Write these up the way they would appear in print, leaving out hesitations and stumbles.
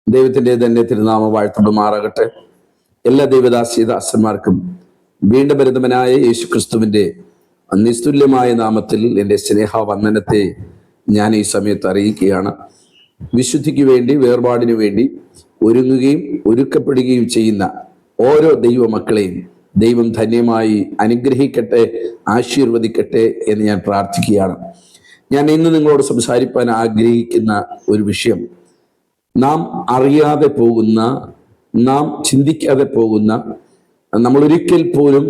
ദൈവത്തിന്റെ തന്നെ തിരുനാമം വാഴ്ത്തപ്പെടുമാറാകട്ടെ. എല്ലാ ദൈവദാസന്മാർക്കും വീണ്ടും വരുന്നവനായ യേശു ക്രിസ്തുവിന്റെ നിസ്തുല്യമായ നാമത്തിൽ എൻ്റെ സ്നേഹവന്ദനത്തെ ഞാൻ ഈ സമയത്ത് അറിയിക്കുകയാണ്. വിശുദ്ധിക്ക് വേണ്ടി, വേർപാടിനു വേണ്ടി ഒരുങ്ങുകയും ഒരുക്കപ്പെടുകയും ചെയ്യുന്ന ഓരോ ദൈവമക്കളെയും ദൈവം ധന്യമായി അനുഗ്രഹിക്കട്ടെ, ആശീർവദിക്കട്ടെ എന്ന് ഞാൻ പ്രാർത്ഥിക്കുകയാണ്. ഞാൻ ഇന്ന് നിങ്ങളോട് സംസാരിക്കാൻ ആഗ്രഹിക്കുന്ന ഒരു വിഷയം, നാം അറിയാതെ പോകുന്ന, നാം ചിന്തിക്കാതെ പോകുന്ന, നമ്മൾ ഒരിക്കൽ പോലും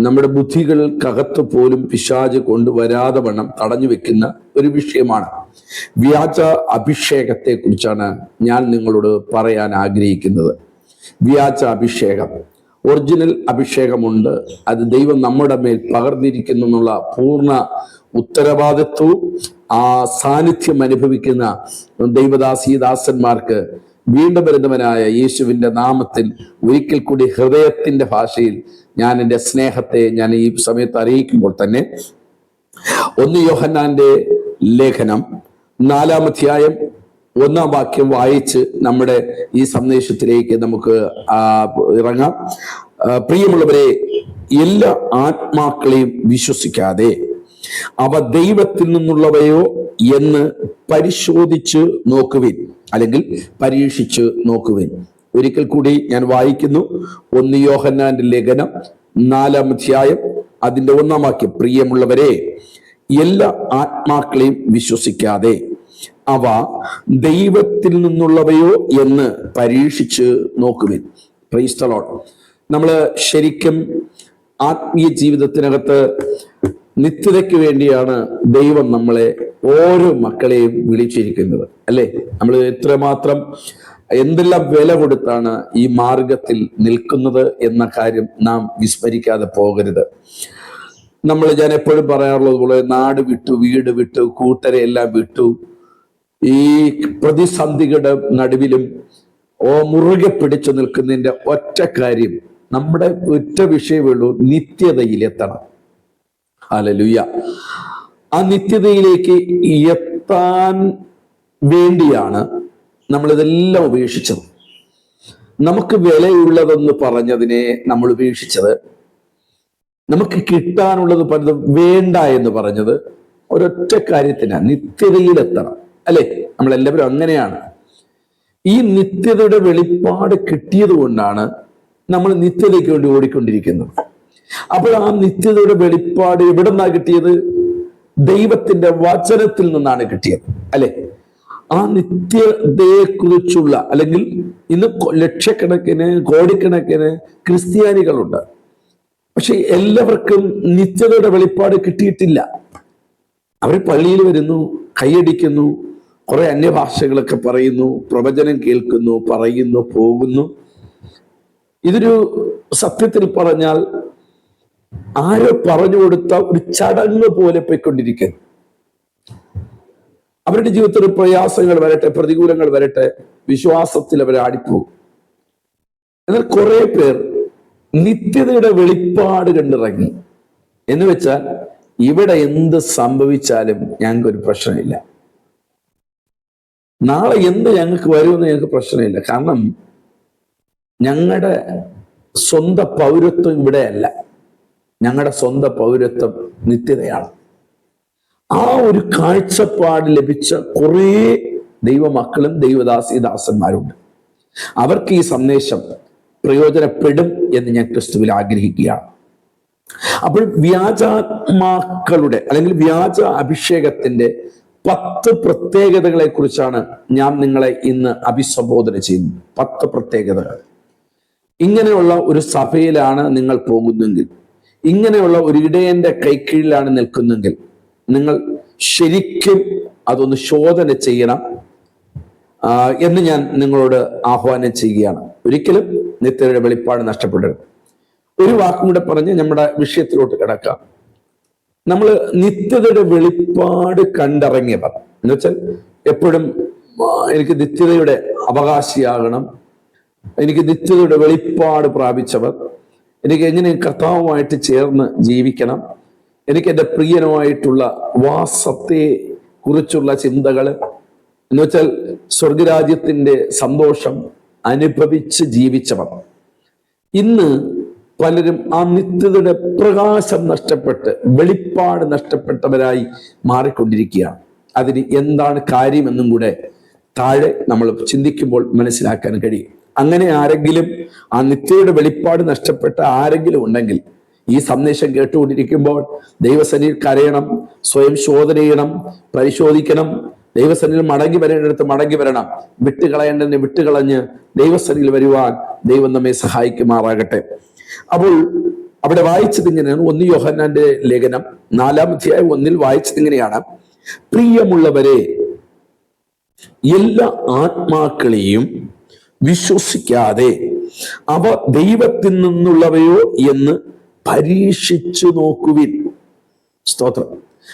നമ്മുടെ ബുദ്ധികൾക്കകത്ത് പോലും പിശാച് കൊണ്ടുവരാതെ വണ്ണം തടഞ്ഞു വെക്കുന്ന ഒരു വിഷയമാണ്. വ്യാജ അഭിഷേകത്തെ കുറിച്ചാണ് ഞാൻ നിങ്ങളോട് പറയാൻ ആഗ്രഹിക്കുന്നത്. വ്യാജ അഭിഷേകം, ഒറിജിനൽ അഭിഷേകമുണ്ട്, അത് ദൈവം നമ്മുടെ മേൽ പകർന്നിരിക്കുന്നു എന്നുള്ള പൂർണ്ണ ഉത്തരവാദിത്വവും ആ സാന്നിധ്യം അനുഭവിക്കുന്ന ദൈവദാസന്മാർക്ക് വീണ്ടും വരുന്നവനായ യേശുവിൻ്റെ നാമത്തിൽ ഒരിക്കൽ കൂടി ഹൃദയത്തിന്റെ ഭാഷയിൽ ഞാൻ എൻ്റെ സ്നേഹത്തെ ഞാൻ ഈ സമയത്ത് അറിയിക്കുമ്പോൾ തന്നെ 1 യോഹന്നാന്റെ ലേഖനം 4-ാം അധ്യായം 1-ാം വാക്യം വായിച്ച് നമ്മുടെ ഈ സന്ദേശത്തിലേക്ക് നമുക്ക് ഇറങ്ങാം. പ്രിയമുള്ളവരെ, എല്ലാ ആത്മാക്കളെയും വിശ്വസിക്കാതെ അവ ദൈവത്തിൽ നിന്നുള്ളവയോ എന്ന് പരിശോധിച്ച് നോക്കുവിൻ, അല്ലെങ്കിൽ പരീക്ഷിച്ച് നോക്കുവിൻ. ഒരിക്കൽ കൂടി ഞാൻ വായിക്കുന്നു. 1 യോഹന്നാന്റെ ലേഖനം 4-ാം അധ്യായം അതിന്റെ 1-ാം വാക്യം. പ്രിയമുള്ളവരെ, എല്ലാ ആത്മാക്കളെയും വിശ്വസിക്കാതെ അവ ദൈവത്തിൽ നിന്നുള്ളവയോ എന്ന് പരീക്ഷിച്ച് നോക്കുവിൻ. Praise the Lord. നമ്മള് ശരിക്കും ആത്മീയ ജീവിതത്തിനകത്ത് നിത്യതയ്ക്ക് വേണ്ടിയാണ് ദൈവം നമ്മളെ ഓരോ മക്കളെയും വിളിച്ചിരിക്കുന്നത്, അല്ലേ? നമ്മൾ എത്രമാത്രം എന്തെല്ലാം വില കൊടുത്താണ് ഈ മാർഗത്തിൽ നിൽക്കുന്നത് എന്ന കാര്യം നാം വിസ്മരിക്കാതെ പോകരുത്. ഞാൻ എപ്പോഴും പറയാറുള്ളത് പോലെ, നാട് വിട്ടു, വീട് വിട്ടു, കൂട്ടരെ എല്ലാം വിട്ടു, ഈ പ്രതിസന്ധികളുടെ നടുവിലും മുറുകെ പിടിച്ചു നിൽക്കുന്നതിന്റെ ഒറ്റ കാര്യം, നമ്മുടെ ഒറ്റ വിഷയമേ ഉള്ളൂ, നിത്യതയിൽ എത്തണം. ഹല്ലേലൂയ. ആ നിത്യതയിലേക്ക് എത്താൻ വേണ്ടിയാണ് നമ്മളിതെല്ലാം ഉപേക്ഷിച്ചത്. നമുക്ക് വിലയുള്ളതെന്ന് പറഞ്ഞതിനെ നമ്മൾ ഉപേക്ഷിച്ചത്, നമുക്ക് കിട്ടാനുള്ളത് പലതും വേണ്ട എന്ന് പറഞ്ഞത് ഒരൊറ്റ കാര്യത്തിനാണ്, നിത്യതയിലെത്തണം, അല്ലെ? നമ്മളെല്ലാവരും അങ്ങനെയാണ്. ഈ നിത്യതയുടെ വെളിപ്പാട് കിട്ടിയത് കൊണ്ടാണ് നമ്മൾ നിത്യതയ്ക്ക് വേണ്ടി ഓടിക്കൊണ്ടിരിക്കുന്നത്. അപ്പോൾ ആ നിത്യതയുടെ വെളിപ്പാട് എവിടെ നിന്നാണ് കിട്ടിയത്? ദൈവത്തിന്റെ വചനത്തിൽ നിന്നാണ് കിട്ടിയത്, അല്ലെ? ആ നിത്യതയെ കുറിച്ചുള്ള, അല്ലെങ്കിൽ ഇന്ന് ലക്ഷക്കണക്കിന്, കോടിക്കണക്കിന് ക്രിസ്ത്യാനികളുണ്ട്. പക്ഷെ എല്ലാവർക്കും നിത്യതയുടെ വെളിപ്പാട് കിട്ടിയിട്ടില്ല. അവർ പള്ളിയിൽ വരുന്നു, കൈയടിക്കുന്നു, കുറെ അന്യഭാഷകളൊക്കെ പറയുന്നു, പ്രവചനം കേൾക്കുന്നു, പറയുന്നു, പോകുന്നു. ഇതൊരു സത്യത്തിൽ പറഞ്ഞാൽ ആരോ പറഞ്ഞു കൊടുത്ത ഒരു ചടങ്ങ് പോലെ പോയിക്കൊണ്ടിരിക്കുന്നു. അവരുടെ ജീവിതത്തിൽ പ്രയാസങ്ങൾ വരട്ടെ, പ്രതികൂലങ്ങൾ വരട്ടെ, വിശ്വാസത്തിൽ അവർ ആടിപ്പോകും. എന്നാൽ കുറെ പേർ നിത്യതയുടെ വെളിപ്പാട് കണ്ടിറങ്ങി. എന്ന് വെച്ചാൽ, ഇവിടെ എന്ത് സംഭവിച്ചാലും ഞങ്ങൾക്കൊരു പ്രശ്നമില്ല, നാളെ എന്ത് ഞങ്ങൾക്ക് വരുമെന്ന് ഞങ്ങൾക്ക് പ്രശ്നമില്ല, കാരണം ഞങ്ങളുടെ സ്വന്തം പൗരത്വം ഇവിടെയല്ല, ഞങ്ങളുടെ സ്വന്തം പൗരത്വം നിത്യതയാണ്. ആ ഒരു കാഴ്ചപ്പാട് ലഭിച്ച കുറേ ദൈവമക്കളും ദൈവദാസന്മാരുണ്ട്. അവർക്ക് ഈ സന്ദേശം പ്രയോജനപ്പെടും എന്ന് ഞാൻ ക്രിസ്തുവിൽ ആഗ്രഹിക്കുകയാണ്. അപ്പോൾ വ്യാജാത്മാക്കളുടെ, അല്ലെങ്കിൽ വ്യാജ അഭിഷേകത്തിന്റെ 10 പ്രത്യേകതകളെ കുറിച്ചാണ് ഞാൻ നിങ്ങളെ ഇന്ന് അഭിസംബോധന ചെയ്യുന്നത്. 10 പ്രത്യേകതകൾ. ഇങ്ങനെയുള്ള ഒരു സഭയിലാണ് നിങ്ങൾ പോകുന്നെങ്കിൽ, ഇങ്ങനെയുള്ള ഒരു ഇടയന്റെ കൈക്കീഴിലാണ് നിൽക്കുന്നെങ്കിൽ, നിങ്ങൾ ശരിക്കും അതൊന്ന് ശോധന ചെയ്യണം എന്ന് ഞാൻ നിങ്ങളോട് ആഹ്വാനം ചെയ്യുകയാണ്. ഒരിക്കലും നിത്യതയുടെ വെളിപ്പാട് നഷ്ടപ്പെടരുത്. ഒരു വാക്കും കൂടെ പറഞ്ഞ് നമ്മുടെ വിഷയത്തിലോട്ട് കിടക്കാം. നമ്മൾ നിത്യതയുടെ വെളിപ്പാട് കണ്ടിറങ്ങിയവർ, എന്നുവെച്ചാൽ എപ്പോഴും എനിക്ക് നിത്യതയുടെ അവകാശിയാകണം, എനിക്ക് നിത്യതയുടെ വെളിപ്പാട് പ്രാപിച്ചവർ, എനിക്ക് എങ്ങനെ കർത്താവുമായിട്ട് ചേർന്ന് ജീവിക്കണം, എനിക്ക് എൻ്റെ പ്രിയനുമായിട്ടുള്ള വാസത്തെ കുറിച്ചുള്ള ചിന്തകൾ, എന്ന് വെച്ചാൽ സ്വർഗരാജ്യത്തിന്റെ സന്തോഷം അനുഭവിച്ച് ജീവിച്ചവർ. ഇന്ന് പലരും ആ നിത്യതയുടെ പ്രകാശം നഷ്ടപ്പെട്ട് വെളിപ്പാട് നഷ്ടപ്പെട്ടവരായി മാറിക്കൊണ്ടിരിക്കുകയാണ്. അതിന് എന്താണ് കാര്യമെന്നും കൂടെ താഴെ നമ്മൾ ചിന്തിക്കുമ്പോൾ മനസ്സിലാക്കാൻ കഴിയും. അങ്ങനെ ആരെങ്കിലും ആ നിത്യതയുടെ വെളിപ്പാട് നഷ്ടപ്പെട്ട ആരെങ്കിലും ഉണ്ടെങ്കിൽ ഈ സന്ദേശം കേട്ടുകൊണ്ടിരിക്കുമ്പോൾ ദൈവസന്നിധിയിൽ കരയണം, സ്വയം ശോധന ചെയ്യണം, പരിശോധിക്കണം. ദൈവസന്നിധിയിൽ മടങ്ങി വരേണ്ടടുത്ത് മടങ്ങി വരണം, വിട്ടുകളയേണ്ടതിനെ വിട്ടുകളഞ്ഞ് ദൈവസന്നിധിയിൽ വരുവാൻ ദൈവം നമ്മെ സഹായിക്കുമാറാകട്ടെ. അപ്പോൾ അവിടെ വായിച്ചത് ഇങ്ങനെയാണ്. 1 യോഹന്നാന്റെ ലേഖനം 4-ാം അധ്യായം 1 വായിച്ചത് ഇങ്ങനെയാണ്: പ്രിയമുള്ളവരെ, എല്ലാ ആത്മാക്കളെയും വിശ്വസിക്കാതെ അവ ദൈവത്തിൽ നിന്നുള്ളവയോ എന്ന് പരീക്ഷിച്ചു നോക്കുവിൻ. സ്തോത്രം.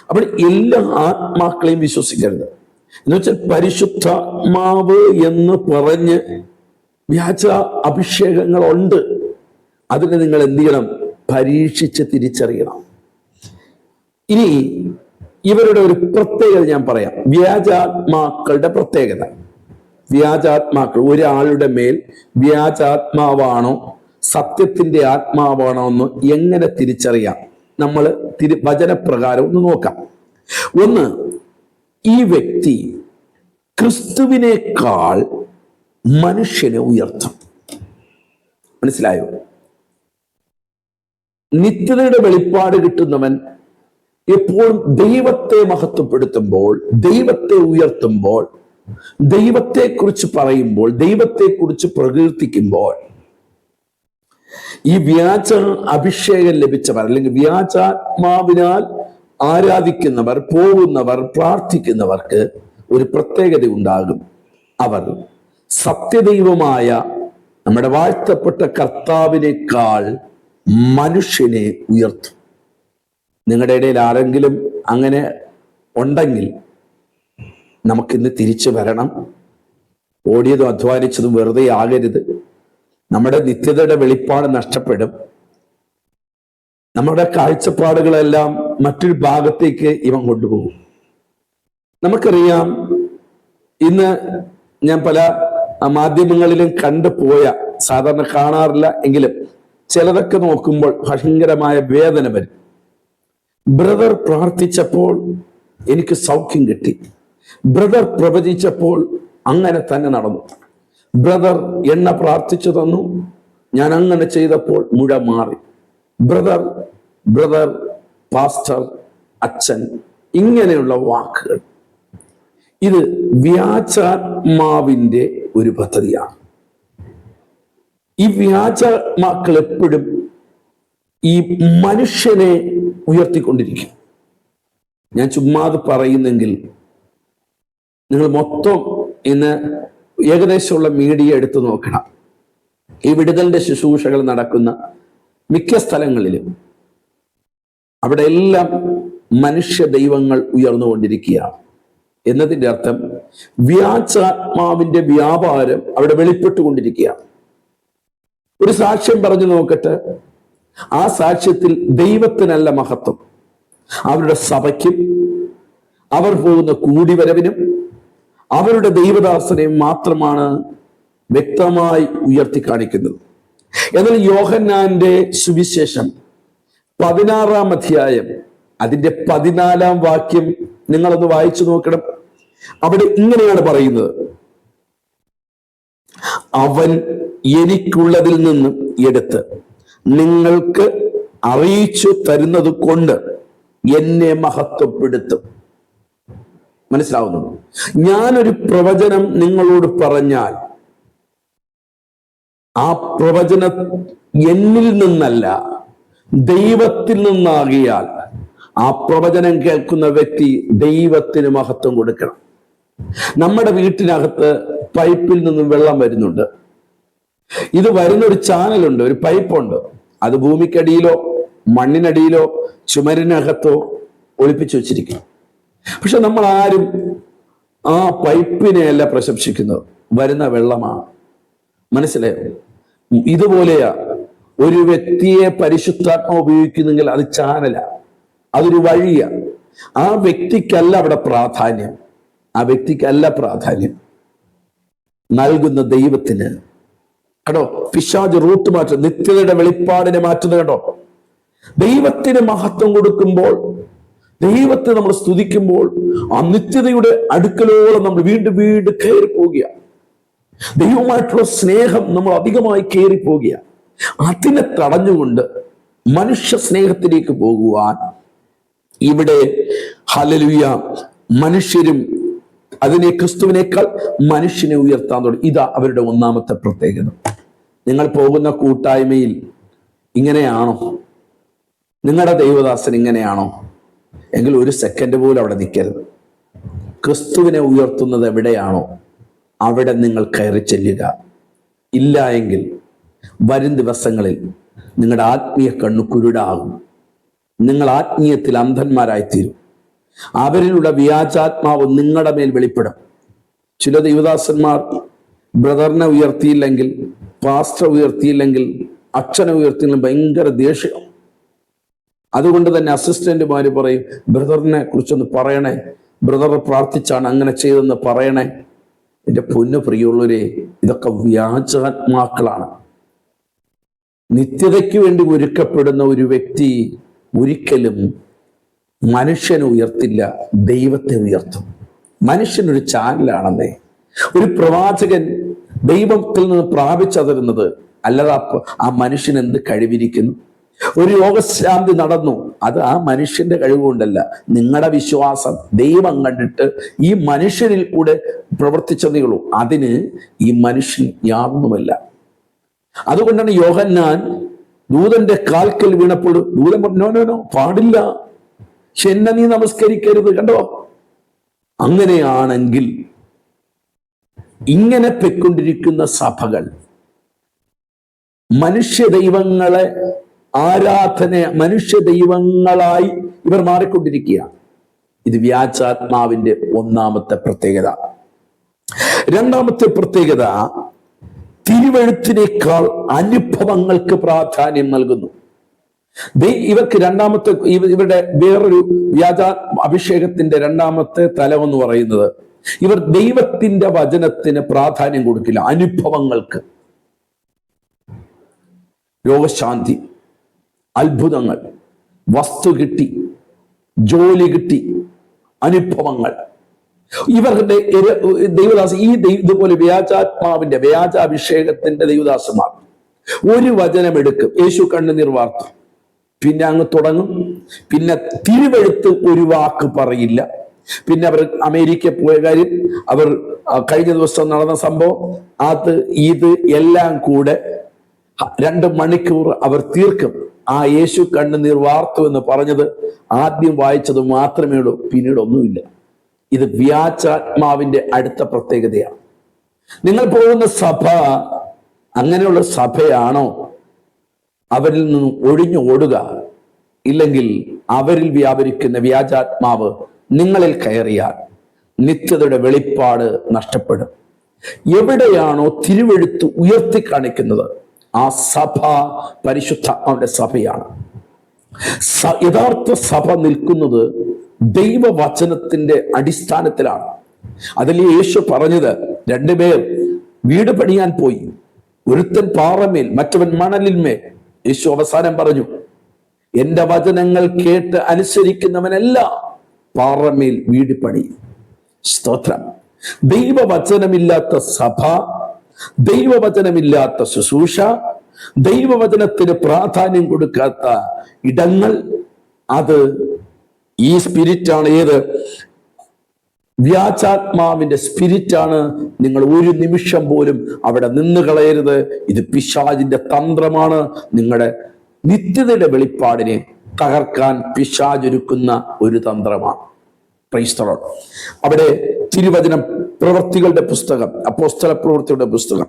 അപ്പോൾ എല്ലാ ആത്മാക്കളെയും വിശ്വസിക്കരുത് എന്ന് വെച്ചാൽ പരിശുദ്ധാത്മാവ് എന്ന് പറഞ്ഞ് വ്യാജ അഭിഷേകങ്ങളുണ്ട്. അതിനെ നിങ്ങൾ എന്ത് ചെയ്യണം? പരീക്ഷിച്ച് തിരിച്ചറിയണം. ഇനി ഇവരുടെ ഒരു പ്രത്യേകത ഞാൻ പറയാം. വ്യാജാത്മാക്കളുടെ പ്രത്യേകത. വ്യാജാത്മാക്കൾ, ഒരാളുടെ മേൽ വ്യാജാത്മാവാണോ സത്യത്തിന്റെ ആത്മാവാണോ എന്ന് എങ്ങനെ തിരിച്ചറിയാം? നമ്മൾ വചനപ്രകാരം ഒന്ന് നോക്കാം. ഒന്ന്, ഈ വ്യക്തി ക്രിസ്തുവിനേക്കാൾ മനുഷ്യനെ ഉയർത്തും. മനസ്സിലായോ? നിത്യതയുടെ വെളിപ്പാട് കിട്ടുന്നവൻ എപ്പോഴും ദൈവത്തെ മഹത്വപ്പെടുത്തുമ്പോൾ, ദൈവത്തെ ഉയർത്തുമ്പോൾ, ദൈവത്തെക്കുറിച്ച് പറയുമ്പോൾ, ദൈവത്തെക്കുറിച്ച് പ്രകീർത്തിക്കുമ്പോൾ, ഈ വ്യാജ അഭിഷേകം ലഭിച്ചവർ അല്ലെങ്കിൽ വ്യാജാത്മാവിനാൽ ആരാധിക്കുന്നവർ, പോകുന്നവർ, പ്രാർത്ഥിക്കുന്നവർക്ക് ഒരു പ്രത്യേകത ഉണ്ടാകും. അവർ സത്യദൈവമായ നമ്മുടെ വാഴ്ത്തപ്പെട്ട കർത്താവിനേക്കാൾ മനുഷ്യനെ ഉയർത്തും. നിങ്ങളുടെ ഇടയിൽ ആരെങ്കിലും അങ്ങനെ ഉണ്ടെങ്കിൽ നമുക്കിന്ന് തിരിച്ചു വരണം. ഓടിയതും അധ്വാനിച്ചതും വെറുതെ ആകരുത്. നമ്മുടെ നിത്യതയുടെ വെളിപ്പാട് നഷ്ടപ്പെടും. നമ്മുടെ കാഴ്ചപ്പാടുകളെല്ലാം മറ്റൊരു ഭാഗത്തേക്ക് ഇവൻ കൊണ്ടുപോകും. നമുക്കറിയാം, ഇന്ന് ഞാൻ പല മാധ്യമങ്ങളിലും കണ്ടുപോയ, സാധാരണ കാണാറില്ല എങ്കിലും ചിലതൊക്കെ നോക്കുമ്പോൾ ഭയങ്കരമായ വേദന വരും. ബ്രദർ പ്രാർത്ഥിച്ചപ്പോൾ എനിക്ക് സൗഖ്യം കിട്ടി, ബ്രദർ പ്രവചിച്ചപ്പോൾ അങ്ങനെ തന്നെ നടന്നു, ബ്രദർ എണ്ണ പ്രാർത്ഥിച്ചു തന്നു, ഞാൻ അങ്ങനെ ചെയ്തപ്പോൾ മുഴ മാറി, ബ്രദർ പാസ്റ്റർ, അച്ഛൻ, ഇങ്ങനെയുള്ള വാക്കുകൾ. ഇത് വ്യാജാത്മാവിന്റെ ഒരു പദ്ധതിയാണ്. ഈ വ്യാജാത്മാക്കൾ എപ്പോഴും ഈ മനുഷ്യനെ ഉയർത്തിക്കൊണ്ടിരിക്കും. ഞാൻ ചുമ്മാത് പറയുന്നെങ്കിൽ നിങ്ങൾ മൊത്തം ഇന്ന് ഏകദേശമുള്ള മീഡിയ എടുത്തു നോക്കണം. ഈ വിടുതലിന്റെ ശുശ്രൂഷകൾ നടക്കുന്ന മിക്ക സ്ഥലങ്ങളിലും അവിടെ എല്ലാം മനുഷ്യ ദൈവങ്ങൾ ഉയർന്നുകൊണ്ടിരിക്കുകയാണ്. എന്നതിൻ്റെ അർത്ഥം വ്യാജാത്മാവിന്റെ വ്യാപാരം അവിടെ വെളിപ്പെട്ടുകൊണ്ടിരിക്കുകയാണ്. ഒരു സാക്ഷ്യം പറഞ്ഞു നോക്കട്ടെ. ആ സാക്ഷ്യത്തിൽ ദൈവത്തിനല്ല മഹത്വം, അവരുടെ സഭയ്ക്കും അവർ പോകുന്ന കൂടിവരവിനും അവരുടെ ദൈവദാസനെയും മാത്രമാണ് വ്യക്തമായി ഉയർത്തി കാണിക്കുന്നത്. എന്നാൽ യോഹന്നാന്റെ സുവിശേഷം 16-ാം അധ്യായം അതിന്റെ 14-ാം വാക്യം നിങ്ങളൊന്ന് വായിച്ചു നോക്കണം. അവിടെ ഇങ്ങനെയാണ് പറയുന്നത്: അവൻ എനിക്കുള്ളതിൽ നിന്നും എടുത്ത് നിങ്ങൾക്ക് അറിയിച്ചു തരുന്നത് കൊണ്ട് എന്നെ മഹത്വപ്പെടുത്തും. മനസ്സിലാവുന്നു? ഞാനൊരു പ്രവചനം നിങ്ങളോട് പറഞ്ഞാൽ ആ പ്രവചനം എന്നിൽ നിന്നല്ല ദൈവത്തിൽ നിന്നാകിയാൽ ആ പ്രവചനം കേൾക്കുന്ന വ്യക്തി ദൈവത്തിന് മഹത്വം കൊടുക്കണം. നമ്മുടെ വീട്ടിനകത്ത് പൈപ്പിൽ നിന്നും വെള്ളം വരുന്നുണ്ട്. ഇത് വരുന്നൊരു ചാനലുണ്ട്, ഒരു പൈപ്പുണ്ട്. അത് ഭൂമിക്കടിയിലോ മണ്ണിനടിയിലോ ചുമരിനകത്തോ ഒളിപ്പിച്ചു വെച്ചിരിക്കും. പക്ഷെ നമ്മൾ ആരും ആ പൈപ്പിനെയല്ല പ്രശംസിക്കുന്നത്, വരുന്ന വെള്ളമാണ്. മനസ്സിലായോ? ഇതുപോലെയാ ഒരു വ്യക്തിയെ പരിശുദ്ധാത്മ ഉപയോഗിക്കുന്നെങ്കിൽ അത് ചാനല, അതൊരു വഴിയാ. ആ വ്യക്തിക്കല്ല അവിടെ പ്രാധാന്യം, ആ വ്യക്തിക്കല്ല പ്രാധാന്യം, നൽകുന്ന ദൈവത്തിന്. കേട്ടോ, പിശാച് റൂട്ട് മാറ്റും, നിത്യതയുടെ വെളിപ്പാടിനെ മാറ്റുന്നത്. കേട്ടോ, ദൈവത്തിന് മഹത്വം കൊടുക്കുമ്പോൾ, ദൈവത്തെ നമ്മൾ സ്തുതിക്കുമ്പോൾ ആ നിത്യതയുടെ അടുക്കലോളം നമ്മൾ വീണ്ടും വീണ്ടും കയറി പോകുക. ദൈവമായിട്ടുള്ള സ്നേഹം നമ്മൾ അധികമായി കയറി പോകുക. അതിനെ തടഞ്ഞുകൊണ്ട് മനുഷ്യ സ്നേഹത്തിലേക്ക് പോകുവാൻ ഇവിടെ ഹല്ലേലൂയ മനുഷ്യരും അതിനെ ക്രിസ്തുവിനേക്കാൾ മനുഷ്യനെ ഉയർത്താൻ തുടങ്ങി. ഇതാ അവരുടെ ഒന്നാമത്തെ പ്രത്യേകത. നിങ്ങൾ പോകുന്ന കൂട്ടായ്മയിൽ ഇങ്ങനെയാണോ? നിങ്ങളുടെ ദൈവദാസൻ ഇങ്ങനെയാണോ? എങ്കിൽ ഒരു സെക്കൻഡ് പോലും അവിടെ നിൽക്കരുത്. ക്രിസ്തുവിനെ ഉയർത്തുന്നത് എവിടെയാണോ അവിടെ നിങ്ങൾ കയറി ചെല്ലുക. ഇല്ല എങ്കിൽ വരും ദിവസങ്ങളിൽ നിങ്ങളുടെ ആത്മീയ കണ്ണു കുരുടാകും. നിങ്ങൾ ആത്മീയത്തിൽ അന്ധന്മാരായിത്തീരും. അവരിലുള്ള വ്യാജാത്മാവ് നിങ്ങളുടെ മേൽ വെളിപ്പെടും. ചില ദൈവദാസന്മാർ ബ്രദറിനെ ഉയർത്തിയില്ലെങ്കിൽ, പാസ്റ്റർ ഉയർത്തിയില്ലെങ്കിൽ, അച്ഛനെ ഉയർത്തിയില്ലെങ്കിൽ ഭയങ്കര ദേഷ്യം. അതുകൊണ്ട് തന്നെ അസിസ്റ്റന്റുമാര് പറയും, ബ്രദറിനെ കുറിച്ചൊന്ന് പറയണേ, ബ്രദർ പ്രാർത്ഥിച്ചാണ് അങ്ങനെ ചെയ്തെന്ന് പറയണേ. എൻ്റെ പൊന്നു പ്രിയമുള്ളവരെ, ഇതൊക്കെ വ്യാജാത്മാക്കളാണ്. നിത്യതയ്ക്ക് വേണ്ടി ഒരുക്കപ്പെടുന്ന ഒരു വ്യക്തി ഒരിക്കലും മനുഷ്യനെ ഉയർത്തില്ല, ദൈവത്തെ ഉയർത്തും. മനുഷ്യനൊരു ചാനലാണെന്നേ. ഒരു പ്രവാചകൻ ദൈവത്തിൽ നിന്ന് പ്രാപിച്ചതരുന്നത് അല്ലാതെ ആ മനുഷ്യൻ എന്ത് കഴിവിരിക്കുന്നു? ഒരു യോഗശാന്തി നടന്നു, അത് ആ മനുഷ്യന്റെ കഴിവുകൊണ്ടല്ല, നിങ്ങളുടെ വിശ്വാസം ദൈവം കണ്ടിട്ട് ഈ മനുഷ്യനിൽ കൂടെ പ്രവർത്തിച്ചതേ ഉള്ളൂ. അതിന് ഈ മനുഷ്യൻ യാതൊന്നുമല്ല. അതുകൊണ്ടാണ് യോഹന്നാൻ ദൂതന്റെ കാൽക്കൽ വീണപ്പോൾ ദൂതൻ പറഞ്ഞു, നോ പാടില്ല, എന്നെ നീ നമസ്കരിക്കരുത്. കണ്ടോ? അങ്ങനെയാണെങ്കിൽ ഇങ്ങനെ പൊയ്ക്കൊണ്ടിരിക്കുന്ന സഭകൾ മനുഷ്യ ദൈവങ്ങളെ മനുഷ്യ ദൈവങ്ങളായി ഇവർ മാറിക്കൊണ്ടിരിക്കുകയാണ്. ഇത് വ്യാജാത്മാവിന്റെ ഒന്നാമത്തെ പ്രത്യേകത. രണ്ടാമത്തെ പ്രത്യേകത, തിരുവെഴുത്തിനേക്കാൾ അനുഭവങ്ങൾക്ക് പ്രാധാന്യം നൽകുന്നു. ഇവർക്ക് ഇവരുടെ വേറൊരു വ്യാജ അഭിഷേകത്തിന്റെ രണ്ടാമത്തെ തലം എന്ന് പറയുന്നത്, ഇവർ ദൈവത്തിന്റെ വചനത്തിന് പ്രാധാന്യം കൊടുക്കില്ല, അനുഭവങ്ങൾക്ക്. രോഗശാന്തി, അത്ഭുതങ്ങൾ, വസ്തു കിട്ടി, ജോലി കിട്ടി, അനുഭവങ്ങൾ. ഇവരുടെ ദൈവദാസ ഇതുപോലെ വ്യാജാത്മാവിന്റെ വ്യാജാഭിഷേകത്തിന്റെ ദൈവദാസന്മാർ ഒരു വചനം എടുക്കും, യേശു കണ്ണുനീർ വാർത്തു, പിന്നെ അങ്ങ് തുടങ്ങും. പിന്നെ തിരുവെഴുത്ത് ഒരു വാക്ക് പറയില്ല. പിന്നെ അവർ അമേരിക്ക പോയ കാര്യം, അവർ കഴിഞ്ഞ ദിവസം നടന്ന സംഭവം, ഇത് എല്ലാം കൂടെ 2 മണിക്കൂർ അവർ തീർക്കും. ആ യേശു കണ്ണുനീർ വാർത്തു എന്ന് പറഞ്ഞത് ആദ്യം വായിച്ചത് മാത്രമേ ഉള്ളൂ, പിന്നീട് ഒന്നുമില്ല. ഇത് വ്യാജാത്മാവിന്റെ അടുത്ത പ്രത്യേകതയാണ്. നിങ്ങൾ പോകുന്ന സഭ അങ്ങനെയുള്ള സഭയാണോ? അവരിൽ നിന്നും ഒഴിഞ്ഞു ഓടുക. ഇല്ലെങ്കിൽ അവരിൽ വ്യാപരിക്കുന്ന വ്യാജാത്മാവ് നിങ്ങളിൽ കയറിയാൽ നിത്യതയുടെ വെളിപ്പാട് നഷ്ടപ്പെടും. എവിടെയാണോ തിരുവെഴുത്ത് ഉയർത്തി കാണിക്കുന്നത്, ആ സഭ പരിശുദ്ധാത്മാവിന്റെ സഭയാണ്. യഥാർത്ഥ സഭ നിൽക്കുന്നത് ദൈവവചനത്തിന്റെ അടിസ്ഥാനത്തിലാണ്. അതിൽ യേശു പറഞ്ഞത്, 2 പേർ വീട് പണിയാൻ പോയി, ഒരുത്തൻ പാറമേൽ മറ്റവൻ മണലിന്മേൽ. യേശു അവസാനം പറഞ്ഞു, എന്റെ വചനങ്ങൾ കേട്ട് അനുസരിക്കുന്നവനെല്ലാം പാറമേൽ വീട് പണിയും. സ്തോത്രം. ദൈവവചനമില്ലാത്ത സഭ, ദൈവവചനമില്ലാത്ത ശുശ്രൂഷ, ദൈവവചനത്തിന് പ്രാധാന്യം കൊടുക്കാത്ത ഇടങ്ങൾ, അത് ഈ സ്പിരിറ്റാണ്. ഏത്? വ്യാജാത്മാവിന്റെ സ്പിരിറ്റാണ്. നിങ്ങൾ ഒരു നിമിഷം പോലും അവിടെ നിന്ന് കളയരുത്. ഇത് പിശാചിന്റെ തന്ത്രമാണ്. നിങ്ങളുടെ നിത്യതയുടെ വെളിപ്പാടിനെ തകർക്കാൻ പിശാചൊരുക്കുന്ന ഒരു തന്ത്രമാണ്. Praise the Lord. അവിടെ തിരുവചനം പ്രവൃത്തികളുടെ പുസ്തകം, അപ്പോസ്തല പ്രവൃത്തിയുടെ പുസ്തകം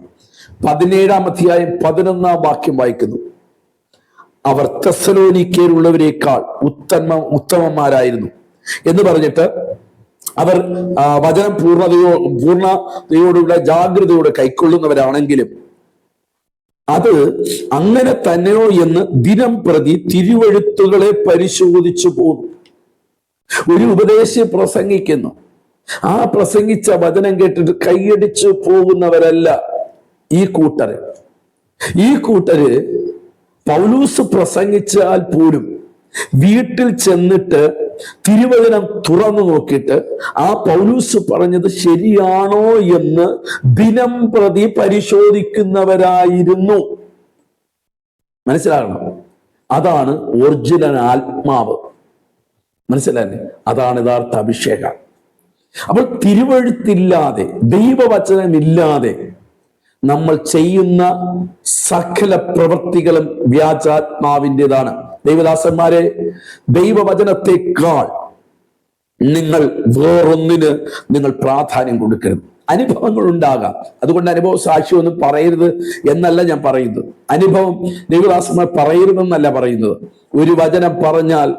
17-ാം അധ്യായം 11-ാം വാക്യം വായിക്കുന്നു. അവർ തെസ്സലോനിക്കയിലുള്ളവരെക്കാൾ ഉത്തമന്മാരായിരുന്നു എന്ന് പറഞ്ഞിട്ട് അവർ വചനം പൂർണ്ണതയോടുള്ള ജാഗ്രതയോടെ കൈക്കൊള്ളുന്നവരാണെങ്കിലും അത് അങ്ങനെ തന്നെയോ എന്ന് ദിനം പ്രതി തിരുവെഴുത്തുകളെ പരിശോധിച്ചു പോകുന്നു. ഒരു ഉപദേശി പ്രസംഗിക്കുന്നു, ആ പ്രസംഗിച്ച വചനം കേട്ടിട്ട് കൈയടിച്ചു പോകുന്നവരല്ല ഈ കൂട്ടര്. ഈ കൂട്ടര് പൗലൂസ് പ്രസംഗിച്ചാൽ പോലും വീട്ടിൽ ചെന്നിട്ട് തിരുവചനം തുറന്നു നോക്കിയിട്ട് ആ പൗലൂസ് പറഞ്ഞത് ശരിയാണോ എന്ന് ദിനം പ്രതി പരിശോധിക്കുന്നവരായിരുന്നു. മനസ്സിലാകണം, അതാണ് ഒറിജിനൽ ആത്മാവ്. മനസ്സിലായേ? അതാണ് യഥാർത്ഥ അഭിഷേകം. അപ്പോൾ തിരുവഴുത്തില്ലാതെ, ദൈവവചനമില്ലാതെ നമ്മൾ ചെയ്യുന്ന സകല പ്രവൃത്തികളും വ്യാജാത്മാവിൻ്റെതാണ്. ദൈവദാസന്മാരെ, ദൈവവചനത്തെക്കാൾ നിങ്ങൾ വേറൊന്നിന് നിങ്ങൾ പ്രാധാന്യം കൊടുക്കരുത്. അനുഭവങ്ങൾ ഉണ്ടാകാം, അതുകൊണ്ട് അനുഭവ സാക്ഷ്യമൊന്നും പറയരുത് എന്നല്ല ഞാൻ പറയുന്നത്. അനുഭവം ദൈവദാസന്മാർ പറയരുതെന്നല്ല പറയുന്നത്. ഒരു വചനം പറഞ്ഞാൽ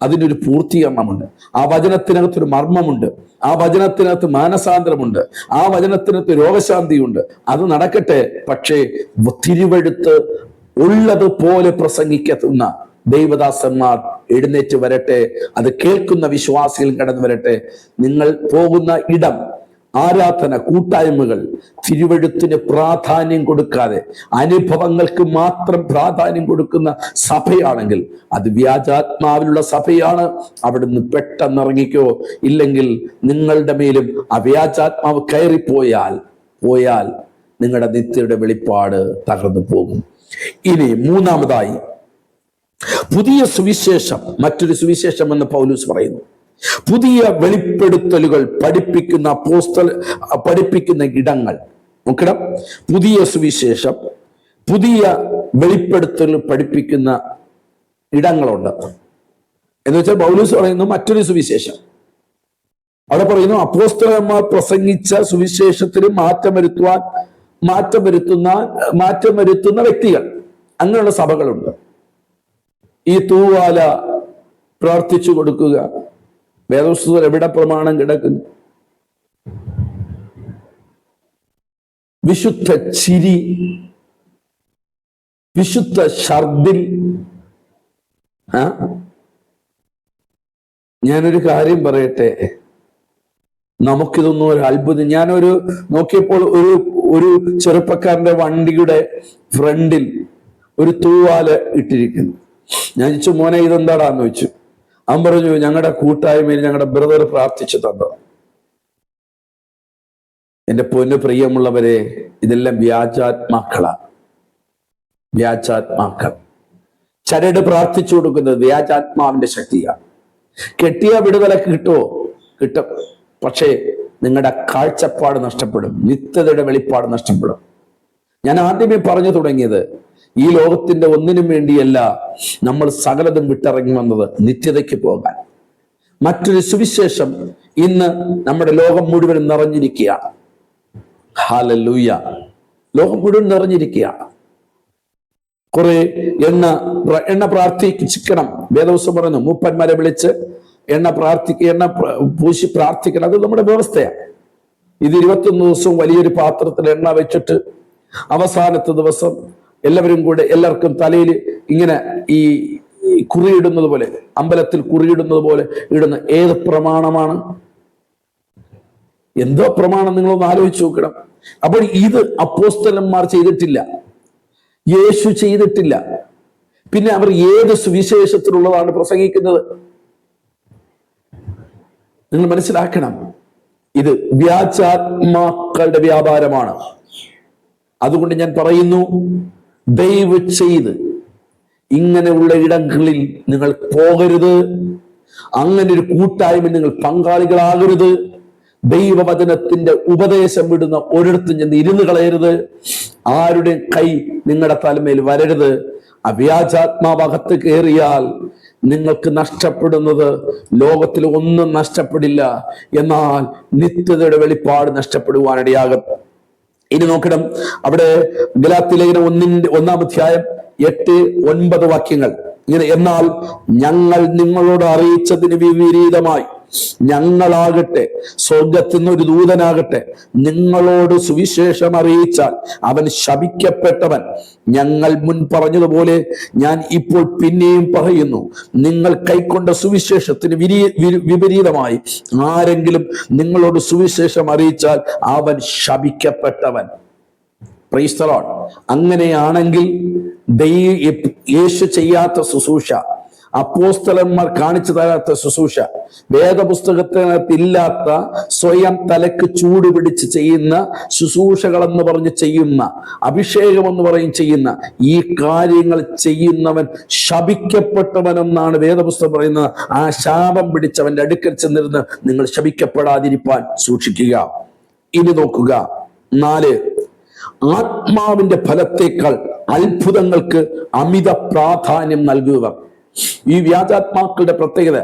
അതിനൊരു പൂർത്തീകരണമുണ്ട്. ആ വചനത്തിനകത്തൊരു മർമ്മമുണ്ട്. ആ വചനത്തിനകത്ത് മാനസാന്തരമുണ്ട്. ആ വചനത്തിനകത്ത് രോഗശാന്തിയുണ്ട്. അത് നടക്കട്ടെ. പക്ഷേ തിരുവെഴുത്ത് ഉള്ളതുപോലെ പ്രസംഗിക്കുന്ന ദൈവദാസന്മാർ എഴുന്നേറ്റ് വരട്ടെ. അത് കേൾക്കുന്ന വിശ്വാസികൾ കടന്നു വരട്ടെ. നിങ്ങൾ പോകുന്ന ഇടം, ആരാധന കൂട്ടായ്മകൾ തിരുവെഴുത്തിന് പ്രാധാന്യം കൊടുക്കാതെ അനുഭവങ്ങൾക്ക് മാത്രം പ്രാധാന്യം കൊടുക്കുന്ന സഭയാണെങ്കിൽ അത് വ്യാജാത്മാവിലുള്ള സഭയാണ്. അവിടുന്ന് പെട്ടെന്ന് ഇറങ്ങിക്കോ. ഇല്ലെങ്കിൽ നിങ്ങളുടെ മേലും ആ വ്യാജാത്മാവ് കയറിപ്പോയാൽ നിങ്ങളുടെ നിത്യയുടെ വെളിപ്പാട് തകർന്നു പോകും. ഇനി മൂന്നാമതായി പുതിയ സുവിശേഷം, മറ്റൊരു സുവിശേഷം എന്ന് പൗലൂസ് പറയുന്നു. പുതിയ വെളിപ്പെടുത്തലുകൾ പഠിപ്പിക്കുന്ന ഇടങ്ങൾ നോക്കണം. പുതിയ സുവിശേഷം, പുതിയ വെളിപ്പെടുത്തലുകൾ പഠിപ്പിക്കുന്ന ഇടങ്ങളുണ്ട്. എന്ന് വെച്ചാൽ പൗലൂസ് പറയുന്നു മറ്റൊരു സുവിശേഷം. അവിടെ പറയുന്നു അപ്പോസ്തലന്മാർ പ്രസംഗിച്ച സുവിശേഷത്തിന് മാറ്റം വരുത്തുന്ന വ്യക്തികൾ, അങ്ങനെയുള്ള സഭകളുണ്ട്. ഈ തൂവാല പ്രാർത്ഥിച്ചു കൊടുക്കുക, വേദപുസ്തകത്തിൽ എവിടെ പ്രമാണം കിടക്കുന്നു? വിശുദ്ധ ചിരി, വിശുദ്ധ ഛർദിൽ. ഞാനൊരു കാര്യം പറയട്ടെ, നമുക്കിതൊന്നും ഒരു അത്ഭുതം. ഞാനൊരു നോക്കിയപ്പോൾ ഒരു ചെറുപ്പക്കാരന്റെ വണ്ടിയുടെ ഫ്രണ്ടിൽ ഒരു തൂവാല ഇട്ടിരിക്കുന്നു. ഞാൻ ചോദിച്ചു, മോനെ ഇതെന്താടാന്ന് ചോദിച്ചു. അവൻ പറഞ്ഞു, ഞങ്ങളുടെ കൂട്ടായ്മയിൽ ഞങ്ങളുടെ ബ്രദർ പ്രാർത്ഥിച്ചു തന്നത്. എന്റെ പൊന്നു പ്രിയമുള്ളവരെ, ഇതെല്ലാം വ്യാജാത്മാക്കളാണ്. വ്യാജാത്മാക്കൾ. ചരട് പ്രാർത്ഥിച്ചു കൊടുക്കുന്നത് വ്യാജാത്മാവിന്റെ ശക്തിയാണ്. കെട്ടിയ വിടുതല കിട്ടുമോ? കിട്ടും. പക്ഷേ നിങ്ങളുടെ കാഴ്ചപ്പാട് നഷ്ടപ്പെടും, നിത്യതയുടെ വെളിപ്പാട് നഷ്ടപ്പെടും. ഞാൻ ആദ്യമേ പറഞ്ഞു തുടങ്ങിയത്, ഈ ലോകത്തിന്റെ ഒന്നിനും വേണ്ടിയല്ല നമ്മൾ സകലതും വിട്ടിറങ്ങി വന്നത്, നിത്യതയ്ക്ക് പോകാൻ. മറ്റൊരു സുവിശേഷം ഇന്ന് നമ്മുടെ ലോകം മുഴുവൻ നിറഞ്ഞിരിക്കുകയാണ്. ഹല്ലേലൂയ. ലോകം മുഴുവൻ നിറഞ്ഞിരിക്കുകയാണ്. കുറെ എണ്ണ പ്രാർത്ഥിക്കണം. വേദപുസ്തകം പറയുന്നു മൂപ്പന്മാരെ വിളിച്ച് എണ്ണ പൂശി പ്രാർത്ഥിക്കണം. അത് നമ്മുടെ വ്യവസ്ഥയാണ്. ഇത് 21 ദിവസവും വലിയൊരു പാത്രത്തിൽ എണ്ണ വെച്ചിട്ട് അവസാനത്തെ ദിവസം എല്ലാവർക്കും തലയിൽ ഇങ്ങനെ ഈ കുറിയിടുന്നത് പോലെ, അമ്പലത്തിൽ കുറിയിടുന്നത് പോലെ ഇടുന്ന ഏത് പ്രമാണമാണ്? എന്തോ പ്രമാണം? നിങ്ങളൊന്ന് ആലോചിച്ച് നോക്കണം. അപ്പോൾ ഇത് അപ്പോസ്തലന്മാർ ചെയ്തിട്ടില്ല, യേശു ചെയ്തിട്ടില്ല. പിന്നെ അവർ ഏത് സുവിശേഷത്തിലുള്ളതാണ് പ്രസംഗിക്കുന്നത്? നിങ്ങൾ മനസ്സിലാക്കണം, ഇത് വ്യാജാത്മാക്കളുടെ വ്യാപാരമാണ്. അതുകൊണ്ട് ഞാൻ പറയുന്നു, ദയവ് ചെയ്ത് ഇങ്ങനെയുള്ള ഇടങ്ങളിൽ നിങ്ങൾ പോകരുത്. അങ്ങനെ ഒരു കൂട്ടായ്മ നിങ്ങൾ പങ്കാളികളാകരുത്. ദൈവവചനത്തിന്റെ ഉപദേശം വിടുന്ന ഒരിടത്തും ചെന്ന് ഇരുന്ന് കളയരുത്. ആരുടെ കൈ നിങ്ങളുടെ തലമേൽ വരരുത്. അവ്യാജാത്മാവകത്ത് കയറിയാൽ നിങ്ങൾക്ക് നഷ്ടപ്പെടുന്നത് ലോകത്തിൽ ഒന്നും നഷ്ടപ്പെടില്ല, എന്നാൽ നിത്യതയുടെ വെളിപ്പാട് നഷ്ടപ്പെടുവാനിടയാകും. ഇനി നോക്കണം, അവിടെ ഗലാത്യലേഖനം 1-ാം അധ്യായം 8-9 വാക്യങ്ങൾ ഇങ്ങനെ: എന്നാൽ ഞങ്ങൾ നിങ്ങളോട് അറിയിച്ചതിന് വിപരീതമായി ഞങ്ങളാകട്ടെ, സ്വർഗത്തിൽ നിന്ന് ഒരു ദൂതനാകട്ടെ നിങ്ങളോട് സുവിശേഷം അറിയിച്ചാൽ അവൻ ശപിക്കപ്പെട്ടവൻ. ഞങ്ങൾ മുൻ പറഞ്ഞതുപോലെ ഞാൻ ഇപ്പോൾ പിന്നെയും പറയുന്നു, നിങ്ങൾ കൈക്കൊണ്ട സുവിശേഷത്തിന് വിപരീതമായി ആരെങ്കിലും നിങ്ങളോട് സുവിശേഷം അറിയിച്ചാൽ അവൻ ശപിക്കപ്പെട്ടവൻ. Praise the Lord. അങ്ങനെയാണെങ്കിൽ യേശു ചെയ്യാത്ത ശുശ്രൂഷ, അപ്പോസ്തലന്മാർ കാണിച്ചു തരാത്ത ശുശ്രൂഷ, വേദപുസ്തകത്തിനകത്ത് ഇല്ലാത്ത സ്വയം തലക്ക് ചൂട് പിടിച്ച് ചെയ്യുന്ന ശുശ്രൂഷകൾ എന്ന് പറഞ്ഞ് ചെയ്യുന്ന, അഭിഷേകം എന്ന് പറയും ചെയ്യുന്ന ഈ കാര്യങ്ങൾ ചെയ്യുന്നവൻ ശപിക്കപ്പെട്ടവനെന്നാണ് വേദപുസ്തകം പറയുന്നത്. ആ ശാപം പിടിച്ചവന്റെ അടുക്കൽ ചെന്നിരുന്ന് നിങ്ങൾ ശപിക്കപ്പെടാതിരിപ്പാൻ സൂക്ഷിക്കുക. ഇനി നോക്കുക, 4, ആത്മാവിന്റെ ഫലത്തേക്കാൾ അത്ഭുതങ്ങൾക്ക് അമിത പ്രാധാന്യം നൽകുക. ഈ വ്യാജാത്മാക്കളുടെ പ്രത്യേകത,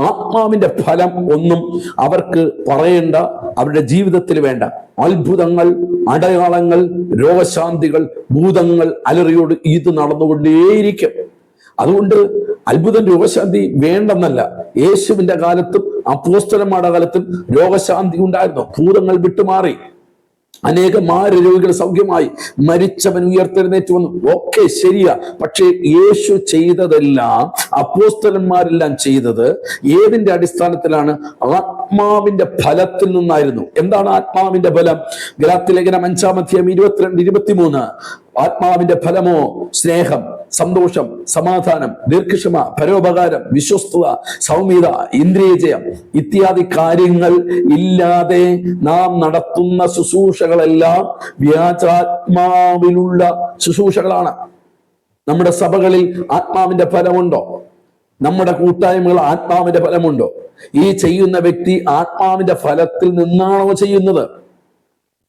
ആത്മാവിന്റെ ഫലം ഒന്നും അവർക്ക് പറയേണ്ട, അവരുടെ ജീവിതത്തിൽ വേണ്ട. അത്ഭുതങ്ങൾ, അടയാളങ്ങൾ, രോഗശാന്തികൾ, ഭൂതങ്ങൾ അലറിയോട് ഇത് നടന്നുകൊണ്ടേയിരിക്കും. അതുകൊണ്ട് അത്ഭുതം, രോഗശാന്തി വേണ്ടെന്നല്ല. യേശുവിന്റെ കാലത്തും അപ്പോസ്തലന്മാരുടെ കാലത്തും രോഗശാന്തി ഉണ്ടായിരുന്നു. ഭൂതങ്ങൾ വിട്ടുമാറി, അനേകം രോഗികൾ സൗഖ്യമായി, മരിച്ചവൻ ഉയർത്തെഴുന്നേറ്റ് വന്നു. ഒക്കെ ശരിയാ. പക്ഷേ യേശു ചെയ്തതെല്ലാം, അപ്പോസ്തലന്മാരെല്ലാം ചെയ്തത് ഏതിന്റെ അടിസ്ഥാനത്തിലാണ്? ആത്മാവിന്റെ ഫലത്തിൽ നിന്നായിരുന്നു. എന്താണ് ആത്മാവിന്റെ ഫലം? ഗലാത്യലേഖനം 5:22-23. ആത്മാവിന്റെ ഫലമോ സ്നേഹം, സന്തോഷം, സമാധാനം, ദീർഘക്ഷമ, പരോപകാരം, വിശ്വസ്തത, സൗമ്യത, ഇന്ദ്രിയജയം ഇത്യാദി കാര്യങ്ങൾ ഇല്ലാതെ നാം നടത്തുന്ന ശുശ്രൂഷകളെല്ലാം വ്യാജാത്മാവിലുള്ള ശുശ്രൂഷകളാണ്. നമ്മുടെ സഭകളിൽ ആത്മാവിന്റെ ഫലമുണ്ടോ? നമ്മുടെ കൂട്ടായ്മകൾ ആത്മാവിന്റെ ഫലമുണ്ടോ? ഈ ചെയ്യുന്ന വ്യക്തി ആത്മാവിന്റെ ഫലത്തിൽ നിന്നാണോ ചെയ്യുന്നത്?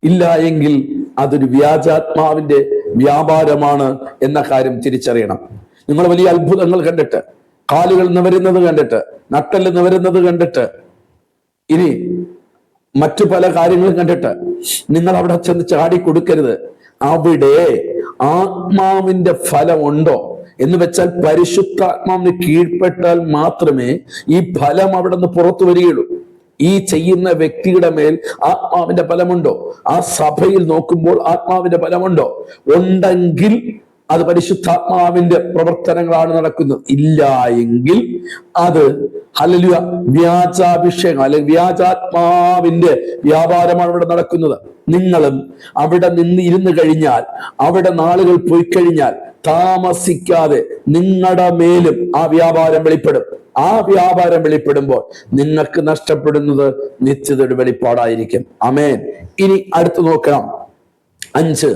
ഇല്ല എങ്കിൽ അതൊരു വ്യാജാത്മാവിന്റെ വ്യാപാരമാണ് എന്ന കാര്യം തിരിച്ചറിയണം. നിങ്ങൾ വലിയ അത്ഭുതങ്ങൾ കണ്ടിട്ട്, കാലുകൾ നിവരുന്നത് കണ്ടിട്ട്, നട്ടെല്ല് നിവരുന്നത് കണ്ടിട്ട്, ഇനി മറ്റു പല കാര്യങ്ങളും കണ്ടിട്ട് നിങ്ങൾ അവിടെ ചെന്ന് ചാടി കൊടുക്കരുത്. അവിടെ ആത്മാവിന്റെ ഫലം ഉണ്ടോ എന്ന് വെച്ചാൽ പരിശുദ്ധാത്മാവിന് കീഴ്പ്പെട്ടാൽ മാത്രമേ ഈ ഫലം അവിടെ നിന്ന് പുറത്തു വരികയുള്ളൂ. ഈ ചെയ്യുന്ന വ്യക്തിയുടെ മേൽ ആത്മാവിന്റെ ഫലമുണ്ടോ? ആ സഭയിൽ നോക്കുമ്പോൾ ആത്മാവിന്റെ ഫലമുണ്ടോ? ഉണ്ടെങ്കിൽ അത് പരിശുദ്ധാത്മാവിന്റെ പ്രവർത്തനങ്ങളാണ് നടക്കുന്നത്. ഇല്ല എങ്കിൽ അത് ഹല്ലേലൂയ വ്യാജാഭിഷേകം അല്ലെങ്കിൽ വ്യാജാത്മാവിന്റെ വ്യാപാരമാണ് ഇവിടെ നടക്കുന്നത്. നിങ്ങളും അവിടെ നിന്ന് ഇരുന്ന് കഴിഞ്ഞാൽ, അവിടെ നാളുകൾ പോയി കഴിഞ്ഞാൽ താമസിക്കാതെ നിങ്ങളുടെ മേലും ആ വ്യാപാരം വെളിപ്പെടും. ആ വ്യാപാരം വെളിപ്പെടുമ്പോൾ നിങ്ങൾക്ക് നഷ്ടപ്പെടുന്നത് നിത്യതയുടെ വെളിപ്പാടായിരിക്കും. ആമേൻ. ഇനി അടുത്ത് നോക്കാം, 5,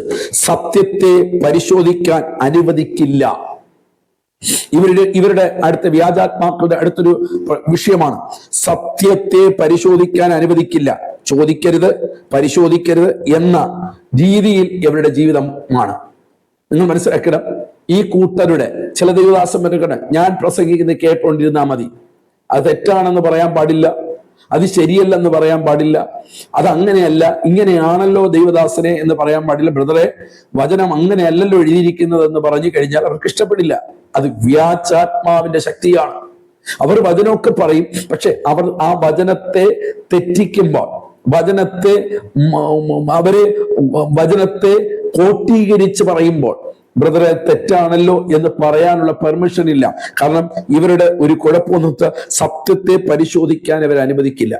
സത്യത്തെ പരിശോധിക്കാൻ അനുവദിക്കില്ല. ഇവരുടെ അടുത്ത വ്യാജാത്മാക്കളുടെ അടുത്തൊരു വിഷയമാണ് സത്യത്തെ പരിശോധിക്കാൻ അനുവദിക്കില്ല. ചോദിക്കരുത്, പരിശോധിക്കരുത് എന്ന രീതിയിൽ ഇവരുടെ ജീവിതമാണ്. നിങ്ങൾ മനസ്സിലാക്കണം, ഈ കൂട്ടരുടെ ചില ദൈവദാസന്മാരുടെ ഞാൻ പ്രസംഗിക്കുന്നത് കേട്ടോണ്ടിരുന്നാൽ മതി. അത് തെറ്റാണെന്ന് പറയാൻ പാടില്ല, അത് ശരിയല്ലെന്ന് പറയാൻ പാടില്ല, അത് അങ്ങനെയല്ല ഇങ്ങനെയാണല്ലോ ദൈവദാസനെ എന്ന് പറയാൻ പാടില്ല. ബ്രദറെ, വചനം അങ്ങനെയല്ലല്ലോ എഴുതിയിരിക്കുന്നത് എന്ന് പറഞ്ഞു കഴിഞ്ഞാൽ അവർക്ക് ഇഷ്ടപ്പെടില്ല. അത് വ്യാജാത്മാവിന്റെ ശക്തിയാണ്. അവർ വചനമൊക്കെ പറയും, പക്ഷെ അവർ ആ വചനത്തെ തെറ്റിക്കുമ്പോൾ, വചനത്തെ കോട്ടീകരിച്ച് പറയുമ്പോൾ, ബ്രദറെ തെറ്റാണല്ലോ എന്ന് പറയാനുള്ള പെർമിഷൻ ഇല്ല. കാരണം ഇവരുടെ ഒരു കുഴപ്പമൊന്നും സത്യത്തെ പരിശോധിക്കാൻ ഇവർ അനുവദിക്കില്ല.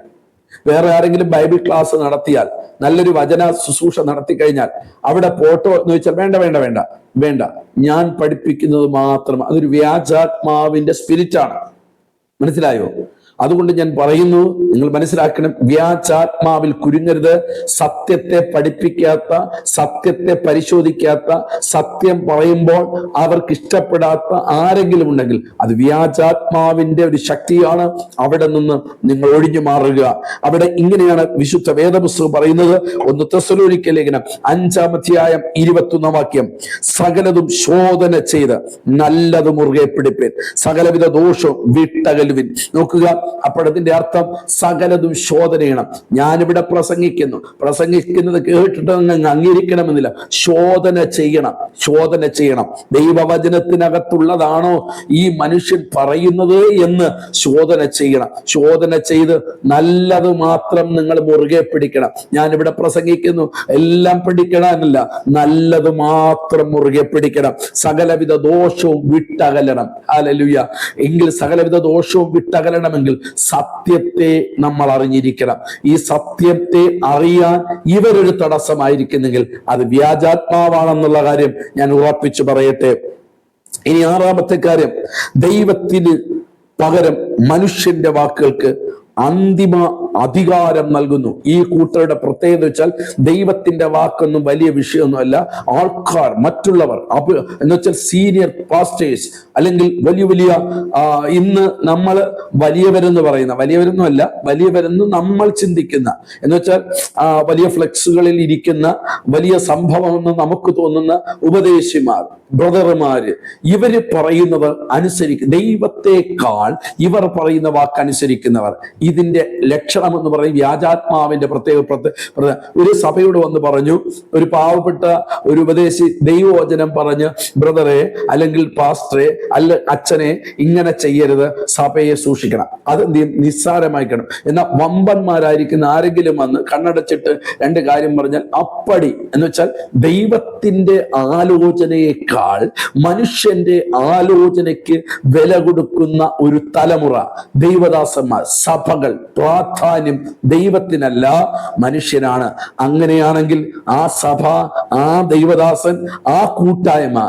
വേറെ ആരെങ്കിലും ബൈബിൾ ക്ലാസ് നടത്തിയാൽ, നല്ലൊരു വചന ശുശ്രൂഷ നടത്തി കഴിഞ്ഞാൽ അവിടെ ഫോട്ടോ എന്ന് വെച്ചാൽ വേണ്ട വേണ്ട വേണ്ട വേണ്ട, ഞാൻ പഠിപ്പിക്കുന്നത് മാത്രം. അതൊരു വ്യാജാത്മാവിന്റെ സ്പിരിറ്റാണ്. മനസ്സിലായോ? അതുകൊണ്ട് ഞാൻ പറയുന്നു, നിങ്ങൾ മനസ്സിലാക്കണം, വ്യാജാത്മാവിൽ കുരുങ്ങരുത്. സത്യത്തെ പഠിപ്പിക്കാത്ത, സത്യത്തെ പരിശോധിക്കാത്ത, സത്യം പറയുമ്പോൾ അവർക്ക് ഇഷ്ടപ്പെടാത്ത ആരെങ്കിലും ഉണ്ടെങ്കിൽ അത് വ്യാജാത്മാവിന്റെ ഒരു ശക്തിയാണ്. അവിടെ നിന്ന് നിങ്ങൾ ഒഴിഞ്ഞു മാറുക. അവിടെ ഇങ്ങനെയാണ് വിശുദ്ധ വേദപുസ്തകം പറയുന്നത്. 1 തെസ്സലോനിക്ക ലേഖനം 5:21 സകലതും ശോധന ചെയ്ത് നല്ലത് മുറുകെ പിടിപ്പിൻ, സകലവിധ ദോഷവും വിട്ടകലുവിൻ. നോക്കുക, അപ്പോഴതിന്റെ അർത്ഥം സകലതും ശോധന ചെയ്യണം. ഞാനിവിടെ പ്രസംഗിക്കുന്നത് കേട്ടിട്ട് അങ്ങ് അംഗീകരിക്കണമെന്നില്ല. ശോധന ചെയ്യണം. ദൈവവചനത്തിനകത്തുള്ളതാണോ ഈ മനുഷ്യൻ പറയുന്നത് എന്ന് ശോധന ചെയ്യണം. ശോധന ചെയ്ത് നല്ലത് മാത്രം നിങ്ങൾ മുറുകെ പിടിക്കണം. ഞാനിവിടെ പ്രസംഗിക്കുന്നു എല്ലാം പിടിക്കണമെന്നില്ല, നല്ലത് മാത്രം മുറുകെ പിടിക്കണം. സകലവിധ ദോഷവും വിട്ടകലണം. ഹല്ലേലൂയ. എങ്കിൽ സകലവിധ ദോഷവും വിട്ടകലണമെങ്കിൽ സത്യത്തെ നമ്മൾ അറിഞ്ഞിരിക്കണം. ഈ സത്യത്തെ അറിയാൻ ഇവരൊരു തടസ്സമായിരിക്കുന്നെങ്കിൽ അത് വ്യാജാത്മാവാണെന്നുള്ള കാര്യം ഞാൻ ഉറപ്പിച്ചു പറയട്ടെ. ഇനി ആറാമത്തെ കാര്യം, ദൈവത്തിന് പകരം മനുഷ്യന്റെ വാക്കുകൾക്ക് അന്തിമ അധികാരം നൽകുന്നു. ഈ കൂട്ടരുടെ പ്രത്യേകത വെച്ചാൽ ദൈവത്തിന്റെ വാക്കൊന്നും വലിയ വിഷയമൊന്നുമല്ല. ആൾക്കാർ, മറ്റുള്ളവർ എന്ന് വെച്ചാൽ സീനിയർ പാസ്റ്റേഴ്സ്, അല്ലെങ്കിൽ വലിയ ഇന്ന് നമ്മൾ വലിയവരെന്ന് നമ്മൾ ചിന്തിക്കുന്ന, എന്ന് വെച്ചാൽ വലിയ ഫ്ലെക്സുകളിൽ ഇരിക്കുന്ന, വലിയ സംഭവമെന്ന് നമുക്ക് തോന്നുന്ന ഉപദേശിമാർ, ബ്രദർമാര്, ഇവര് പറയുന്നത് അനുസരിക്കും. ദൈവത്തെക്കാൾ ഇവർ പറയുന്ന വാക്കനുസരിക്കുന്നവർ. ഇതിന്റെ ലക്ഷണം എന്ന് പറയും വ്യാജാത്മാവിന്റെ പ്രത്യേക. ഒരു സഭയോട് വന്ന് പറഞ്ഞു, ഒരു പാവപ്പെട്ട ഒരു ഉപദേശി ദൈവവചനം പറഞ്ഞ്, ബ്രദറെ അല്ലെങ്കിൽ പാസ്റ്ററെ അച്ഛനെ ഇങ്ങനെ ചെയ്യരുത്, സഭയെ സൂക്ഷിക്കണം, അതെന്ത് ചെയ്യും, നിസ്സാരമായിക്കണം. എന്നാൽ വമ്പന്മാരായിരിക്കുന്ന ആരെങ്കിലും വന്ന് കണ്ണടച്ചിട്ട് രണ്ട് കാര്യം പറഞ്ഞാൽ അപ്പടി, എന്ന് വെച്ചാൽ ദൈവത്തിന്റെ ആലോചനയേക്കാൾ മനുഷ്യന്റെ ആലോചനയ്ക്ക് വില കൊടുക്കുന്ന ഒരു തലമുറ, ദൈവദാസന്മാർ, സഭകൾ. പ്രാധാന്യം ദൈവത്തിനല്ല, മനുഷ്യനാണ്. അങ്ങനെയാണെങ്കിൽ ആ സഭ, ആ ദൈവദാസൻ, ആ കൂട്ടായ്മ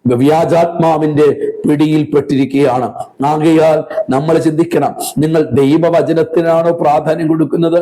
വ്യാജാത്മാവിന്റെ പിടിയിൽപ്പെട്ടിരിക്കുകയാണ്. ആകയാൽ നമ്മൾ ചിന്തിക്കണം, നിങ്ങൾ ദൈവവചനത്തിനാണോ പ്രാധാന്യം കൊടുക്കുന്നത്,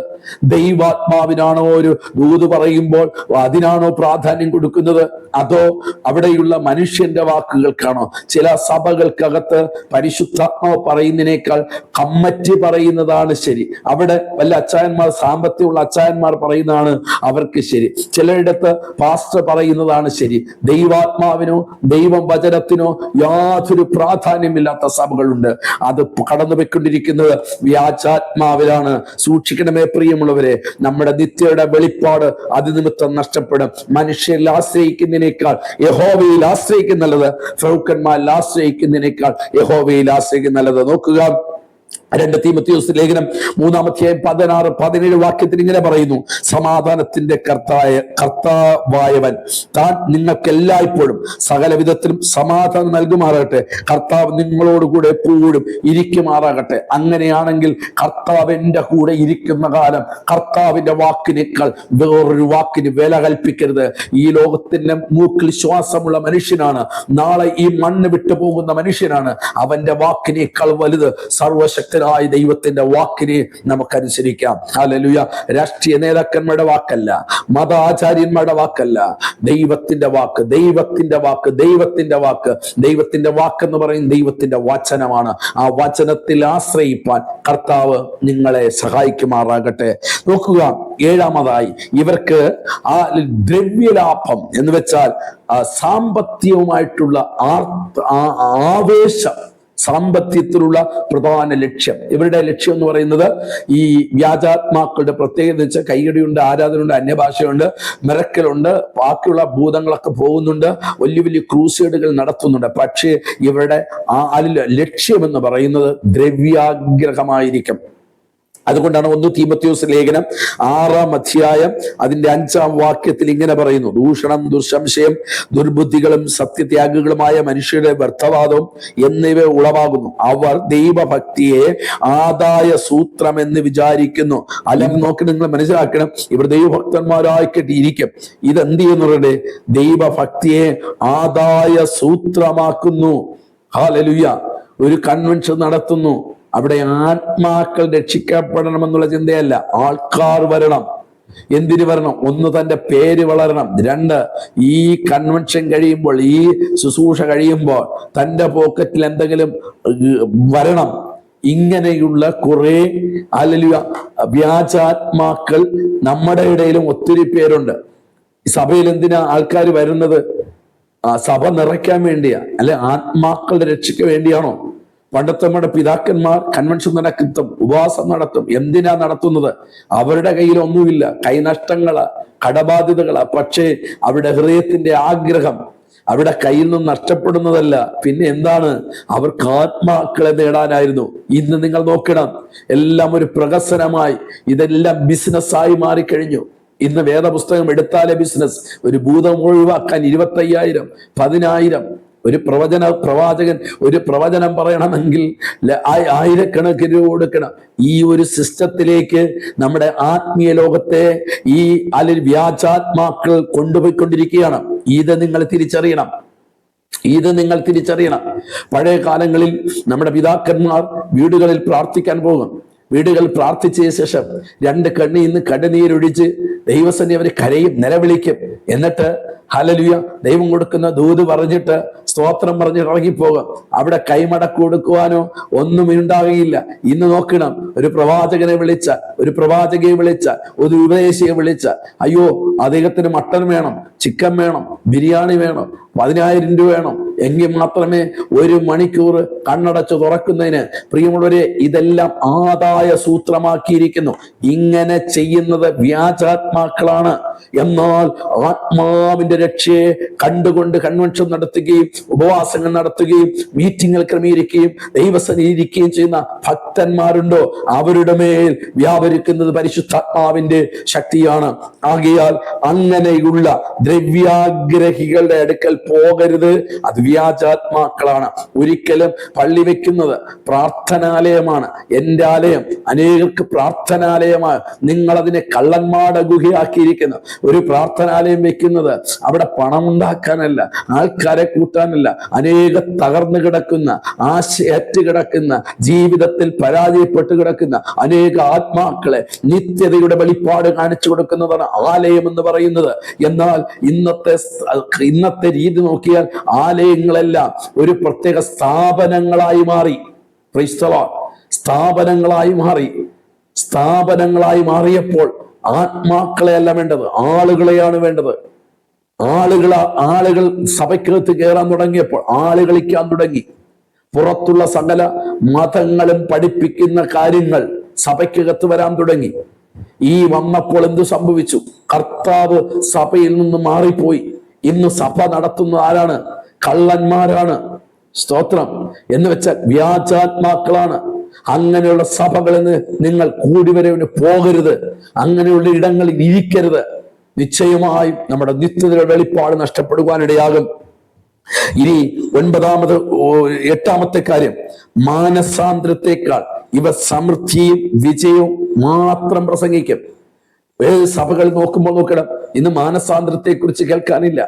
ദൈവാത്മാവിനാണോ ഒരു ദൂത് പറയുമ്പോൾ അതിനാണോ പ്രാധാന്യം കൊടുക്കുന്നത്, അതോ അവിടെയുള്ള മനുഷ്യന്റെ വാക്കുകൾക്കാണോ? ചില സഭകൾക്കകത്ത് പരിശുദ്ധാത്മാവ് പറയുന്നതിനേക്കാൾ കമ്മിറ്റി പറയുന്നതാണ് ശരി. അവിടെ വല്ല അച്ചായന്മാർ, സാമ്പത്തികമുള്ള അച്ചായന്മാർ പറയുന്നതാണ് അവർക്ക് ശരി. ചിലയിടത്ത് പാസ്റ്റർ പറയുന്നതാണ് ശരി. ദൈവാത്മാവിനോ ദൈവം വചനത്തിനോ യാതൊരു പ്രാധാന്യമില്ലാത്ത സഭകളുണ്ട്. അത് കടന്നു പോയിക്കൊണ്ടിരിക്കുന്നത് വ്യാജാത്മാവിലാണ്. സൂക്ഷിക്കണമേ പ്രിയമുള്ളവരെ, നമ്മുടെ നിത്യയുടെ വെളിപ്പാട് അത് നിമിത്തം നഷ്ടപ്പെടും. മനുഷ്യരിൽ ആശ്രയിക്കുന്നതിനേക്കാൾ യഹോവയിൽ ആശ്രയിക്കുന്ന നല്ലത്, പ്രഭുക്കന്മാരിൽ ആശ്രയിക്കുന്നതിനേക്കാൾ യഹോവയിൽ ആശ്രയിക്കുന്ന നല്ലത്. നോക്കുക, 2 തീമോഥെയോസ് ലേഖനം 3:16-17 വാക്യത്തിൽ ഇങ്ങനെ പറയുന്നു, സമാധാനത്തിന്റെ കർത്താവായവൻ താൻ നിങ്ങൾക്ക് എല്ലായ്പ്പോഴും സകല വിധത്തിലും സമാധാനം നൽകുമാറാകട്ടെ. കർത്താവ് നിങ്ങളോടുകൂടെ എപ്പോഴും ഇരിക്കുമാറാകട്ടെ. അങ്ങനെയാണെങ്കിൽ കർത്താവ് എന്റെ കൂടെ ഇരിക്കുന്ന കാലം കർത്താവിന്റെ വാക്കിനേക്കാൾ വേറൊരു വാക്കിന് വില കൽപ്പിക്കരുത്. ഈ ലോകത്തിന്റെ മൂക്കിൽ ശ്വാസമുള്ള മനുഷ്യനാണ്, നാളെ ഈ മണ്ണ് വിട്ടു പോകുന്ന മനുഷ്യനാണ്. അവന്റെ വാക്കിനേക്കാൾ വലുത് സർവശക്തനായ ദൈവത്തിന്റെ വാക്കിനെ നമുക്കനുസരിക്കാം. ഹല്ലേലൂയ. രാഷ്ട്രീയ നേതാക്കന്മാരുടെ വാക്കല്ല, മതാചാര്യന്മാരുടെ വാക്കല്ല, ദൈവത്തിന്റെ വാക്ക്, ദൈവത്തിന്റെ വാക്ക്, ദൈവത്തിന്റെ വാക്ക്. ദൈവത്തിന്റെ വാക്കെന്ന് പറയും ദൈവത്തിന്റെ വചനമാണ്. ആ വചനത്തിൽ ആശ്രയിപ്പാൻ കർത്താവ് നിങ്ങളെ സഹായിക്കുമാറാകട്ടെ. നോക്കുക, 7-ാമതായി ഇവർക്ക് ആ ദ്രവ്യലാഭം എന്ന് വെച്ചാൽ സാമ്പത്തികവുമായിട്ടുള്ള ആവേശം, സാമ്പത്തികത്തിലുള്ള പ്രധാന ലക്ഷ്യം. ഇവരുടെ ലക്ഷ്യം എന്ന് പറയുന്നത് ഈ വ്യാജാത്മാക്കളുടെ പ്രത്യേകത വെച്ചാൽ കൈയടിയുണ്ട്, ആരാധനയുണ്ട്, അന്യഭാഷയുണ്ട്, മിറക്കലുണ്ട്, ബാക്കിയുള്ള ഭൂതങ്ങളൊക്കെ പോകുന്നുണ്ട്, വലിയ വലിയ ക്രൂസേഡുകൾ നടത്തുന്നുണ്ട്. പക്ഷേ ഇവരുടെ ലക്ഷ്യം എന്ന് പറയുന്നത് ദ്രവ്യാഗ്രഹമായിരിക്കും. അതുകൊണ്ടാണ് 1 തീമോഥെയോസ് ലേഖനം 6-ാം അതിന്റെ 5-ാം വാക്യത്തിൽ ഇങ്ങനെ പറയുന്നു, ദൂഷണം, ദുർസംശയം, ദുർബുദ്ധികളും സത്യത്യാഗികളുമായ മനുഷ്യരുടെ വ്യർത്ഥവാദവും എന്നിവ ഉളവാകുന്നു. അവർ ദൈവഭക്തിയെ ആദായ സൂത്രം എന്ന് വിചാരിക്കുന്നു. അല്ലെങ്കിൽ നോക്കി നിങ്ങൾ മനസ്സിലാക്കണം, ഇവർ ദൈവഭക്തന്മാരായിട്ടിരിക്കും. ഇതെന്ത് ചെയ്യുന്നവരുടെ ദൈവഭക്തിയെ ആദായ സൂത്രമാക്കുന്നു. ഹല്ലേലൂയ. ഒരു കൺവെൻഷൻ നടത്തുന്നു, അവിടെ ആത്മാക്കൾ രക്ഷിക്കപ്പെടണമെന്നുള്ള ചിന്തയല്ല, ആൾക്കാർ വരണം. എന്തിനു വരണം? 1, തന്റെ പേര് വളരണം. 2, ഈ കൺവെൻഷൻ കഴിയുമ്പോൾ, ഈ ശുശ്രൂഷ കഴിയുമ്പോൾ തന്റെ പോക്കറ്റിൽ എന്തെങ്കിലും വരണം. ഇങ്ങനെയുള്ള കുറെ വ്യാജാത്മാക്കൾ നമ്മുടെ ഇടയിലും ഒത്തിരി പേരുണ്ട്. സഭയിൽ എന്തിനാ ആൾക്കാർ വരുന്നത്? സഭ നിറയ്ക്കാൻ വേണ്ടിയാ, അല്ലെ ആത്മാക്കളുടെ രക്ഷയ്ക്ക് വേണ്ടിയാണോ? പണ്ടത്തെ നമ്മുടെ പിതാക്കന്മാർ കൺവെൻഷൻ നടത്തും, ഉപവാസം നടത്തും. എന്തിനാ നടത്തുന്നത്? അവരുടെ കയ്യിൽ ഒന്നുമില്ല, കൈനഷ്ടങ്ങളാ, കടബാധ്യതകളാ. പക്ഷേ അവരുടെ ഹൃദയത്തിന്റെ ആഗ്രഹം അവിടെ കയ്യിൽ നിന്ന് നഷ്ടപ്പെടുന്നതല്ല. പിന്നെ എന്താണ്? അവർക്ക് ആത്മാക്കളെ നേടാനായിരുന്നു. ഇന്ന് നിങ്ങൾ നോക്കണം, എല്ലാം ഒരു പ്രഹസനമായി, ഇതെല്ലാം ബിസിനസ്സായി മാറിക്കഴിഞ്ഞു. ഇന്ന് വേദപുസ്തകം എടുത്താലേ ബിസിനസ്. ഒരു ഭൂതം ഒഴിവാക്കാൻ 25,000, 10,000. ഒരു പ്രവാചകൻ ഒരു പ്രവചനം പറയണമെങ്കിൽ ആയിരക്കണക്കിന് രൂപ കൊടുക്കണം. ഈ ഒരു സിസ്റ്റത്തിലേക്ക് നമ്മുടെ ആത്മീയ ലോകത്തെ ഈ വ്യാജാത്മാക്കൾ കൊണ്ടുപോയിക്കൊണ്ടിരിക്കുകയാണ്. ഇത് നിങ്ങൾ തിരിച്ചറിയണം. പഴയ കാലങ്ങളിൽ നമ്മുടെ പിതാക്കന്മാർ വീടുകളിൽ പ്രാർത്ഥിക്കാൻ പോകും. വീടുകളിൽ പ്രാർത്ഥിച്ച ശേഷം 2 കണ്ണിൽ നിന്ന് കടനീരൊഴിച്ച് ദൈവസന്നിധി അവർ കരയും, നിലവിളിക്കും. എന്നിട്ട് ഹല്ലേലൂയ ദൈവം കൊടുക്കുന്ന ദൂത് പറഞ്ഞിട്ട് സ്തോത്രം പറഞ്ഞ് ഇറങ്ങിപ്പോകും. അവിടെ കൈമടക്ക് കൊടുക്കുവാനോ ഒന്നും ഉണ്ടാകുകയില്ല. ഇന്ന് നോക്കണം, ഒരു പ്രവാചകനെ വിളിച്ച, ഒരു പ്രവാചകയെ വിളിച്ച, ഒരു ഉപദേശിയെ വിളിച്ച, അയ്യോ അദ്ദേഹത്തിന് മട്ടൻ വേണം, ചിക്കൻ വേണം, ബിരിയാണി വേണം, 10,000 രൂപ വേണം, എങ്കിൽ മാത്രമേ 1 മണിക്കൂർ കണ്ണടച്ച് തുറക്കുന്നതിന്. പ്രിയമുള്ളവരെ, ഇതെല്ലാം ആദായ സൂത്രമാക്കിയിരിക്കുന്നു. ഇങ്ങനെ ചെയ്യുന്നത് വ്യാജാത്മാക്കളാണ്. എന്നാൽ ആത്മാവിന്റെ രക്ഷയെ കണ്ടുകൊണ്ട് കൺവെൻഷൻ നടത്തുകയും ഉപവാസങ്ങൾ നടത്തുകയും മീറ്റിങ്ങുകൾ ക്രമീകരിക്കുകയും ദൈവസന്നിധിയിരിക്കുകയും ചെയ്യുന്ന ഭക്തന്മാരുണ്ടോ? അവരുടെ മേൽ വ്യാപരിക്കുന്നത് പരിശുദ്ധാത്മാവിന്റെ ശക്തിയാണ്. ആകയാൽ അങ്ങനെയുള്ള ദ്രവ്യാഗ്രഹികളുടെ അടുക്കൽ പോകരുത്. അത് വ്യാജാത്മാക്കളാണ്. ഒരിക്കലും പള്ളി വെക്കുന്നത് പ്രാർത്ഥനാലയമാണ്. എൻ്റെ ആലയം അനേകർക്ക് പ്രാർത്ഥനാലയമാണ്. നിങ്ങൾ അതിനെ കള്ളന്മാരുടെ ഗുഹയാക്കിയിരിക്കുന്നു. ഒരു പ്രാർത്ഥനാലയം വെക്കുന്നത് അവിടെ പണം ഉണ്ടാക്കാനല്ല, ആൾക്കാരെ കൂട്ടാനല്ല. അനേക തകർന്നു കിടക്കുന്ന, ആശയറ്റ് കിടക്കുന്ന, ജീവിതത്തിൽ പരാജയപ്പെട്ട് കിടക്കുന്ന അനേക ആത്മാക്കളെ നിത്യതയുടെ വെളിപ്പാട് കാണിച്ചു കൊടുക്കുന്നതാണ് ആലയം എന്ന് പറയുന്നത്. എന്നാൽ ഇന്നത്തെ രീതി നോക്കിയാൽ ആലയങ്ങളെല്ലാം ഒരു പ്രത്യേക സ്ഥാപനങ്ങളായി മാറി. സ്ഥാപനങ്ങളായി മാറിയപ്പോൾ ആത്മാക്കളെയല്ല വേണ്ടത്, ആളുകളെയാണ് വേണ്ടത്. ആളുകൾ സഭയ്ക്കകത്ത് കയറാൻ തുടങ്ങിയപ്പോൾ ആളുകളിക്കാൻ തുടങ്ങി. പുറത്തുള്ള സകല മതങ്ങളും പഠിപ്പിക്കുന്ന കാര്യങ്ങൾ സഭയ്ക്കകത്ത് വരാൻ തുടങ്ങി. ഈ വന്നപ്പോൾ എന്തു സംഭവിച്ചു? കർത്താവ് സഭയിൽ നിന്ന് മാറിപ്പോയി. ഇന്ന് സഭ നടത്തുന്ന ആരാണ്? കള്ളന്മാരാണ്. സ്തോത്രം. എന്ന് വെച്ചാൽ വ്യാജാത്മാക്കളാണ്. അങ്ങനെയുള്ള സഭകളിൽ നിന്ന് നിങ്ങൾ കൂടിവരവിന് പോകരുത്. അങ്ങനെയുള്ള ഇടങ്ങളിൽ ഇരിക്കരുത്. നിശ്ചയമായും നമ്മുടെ നിത്യതയുടെ വെളിപ്പാട് നഷ്ടപ്പെടുവാനിടയാകും. ഇനി 8ാമത്തെ കാര്യം, മാനസാന്തരത്തെക്കാൾ ഇവ സമൃദ്ധിയും വിജയവും മാത്രം പ്രസംഗിക്കും. ഏത് സഭകൾ നോക്കുമ്പോൾ നോക്കണം, ഇന്ന് മാനസാന്തരത്തെ കുറിച്ച് കേൾക്കാനില്ല.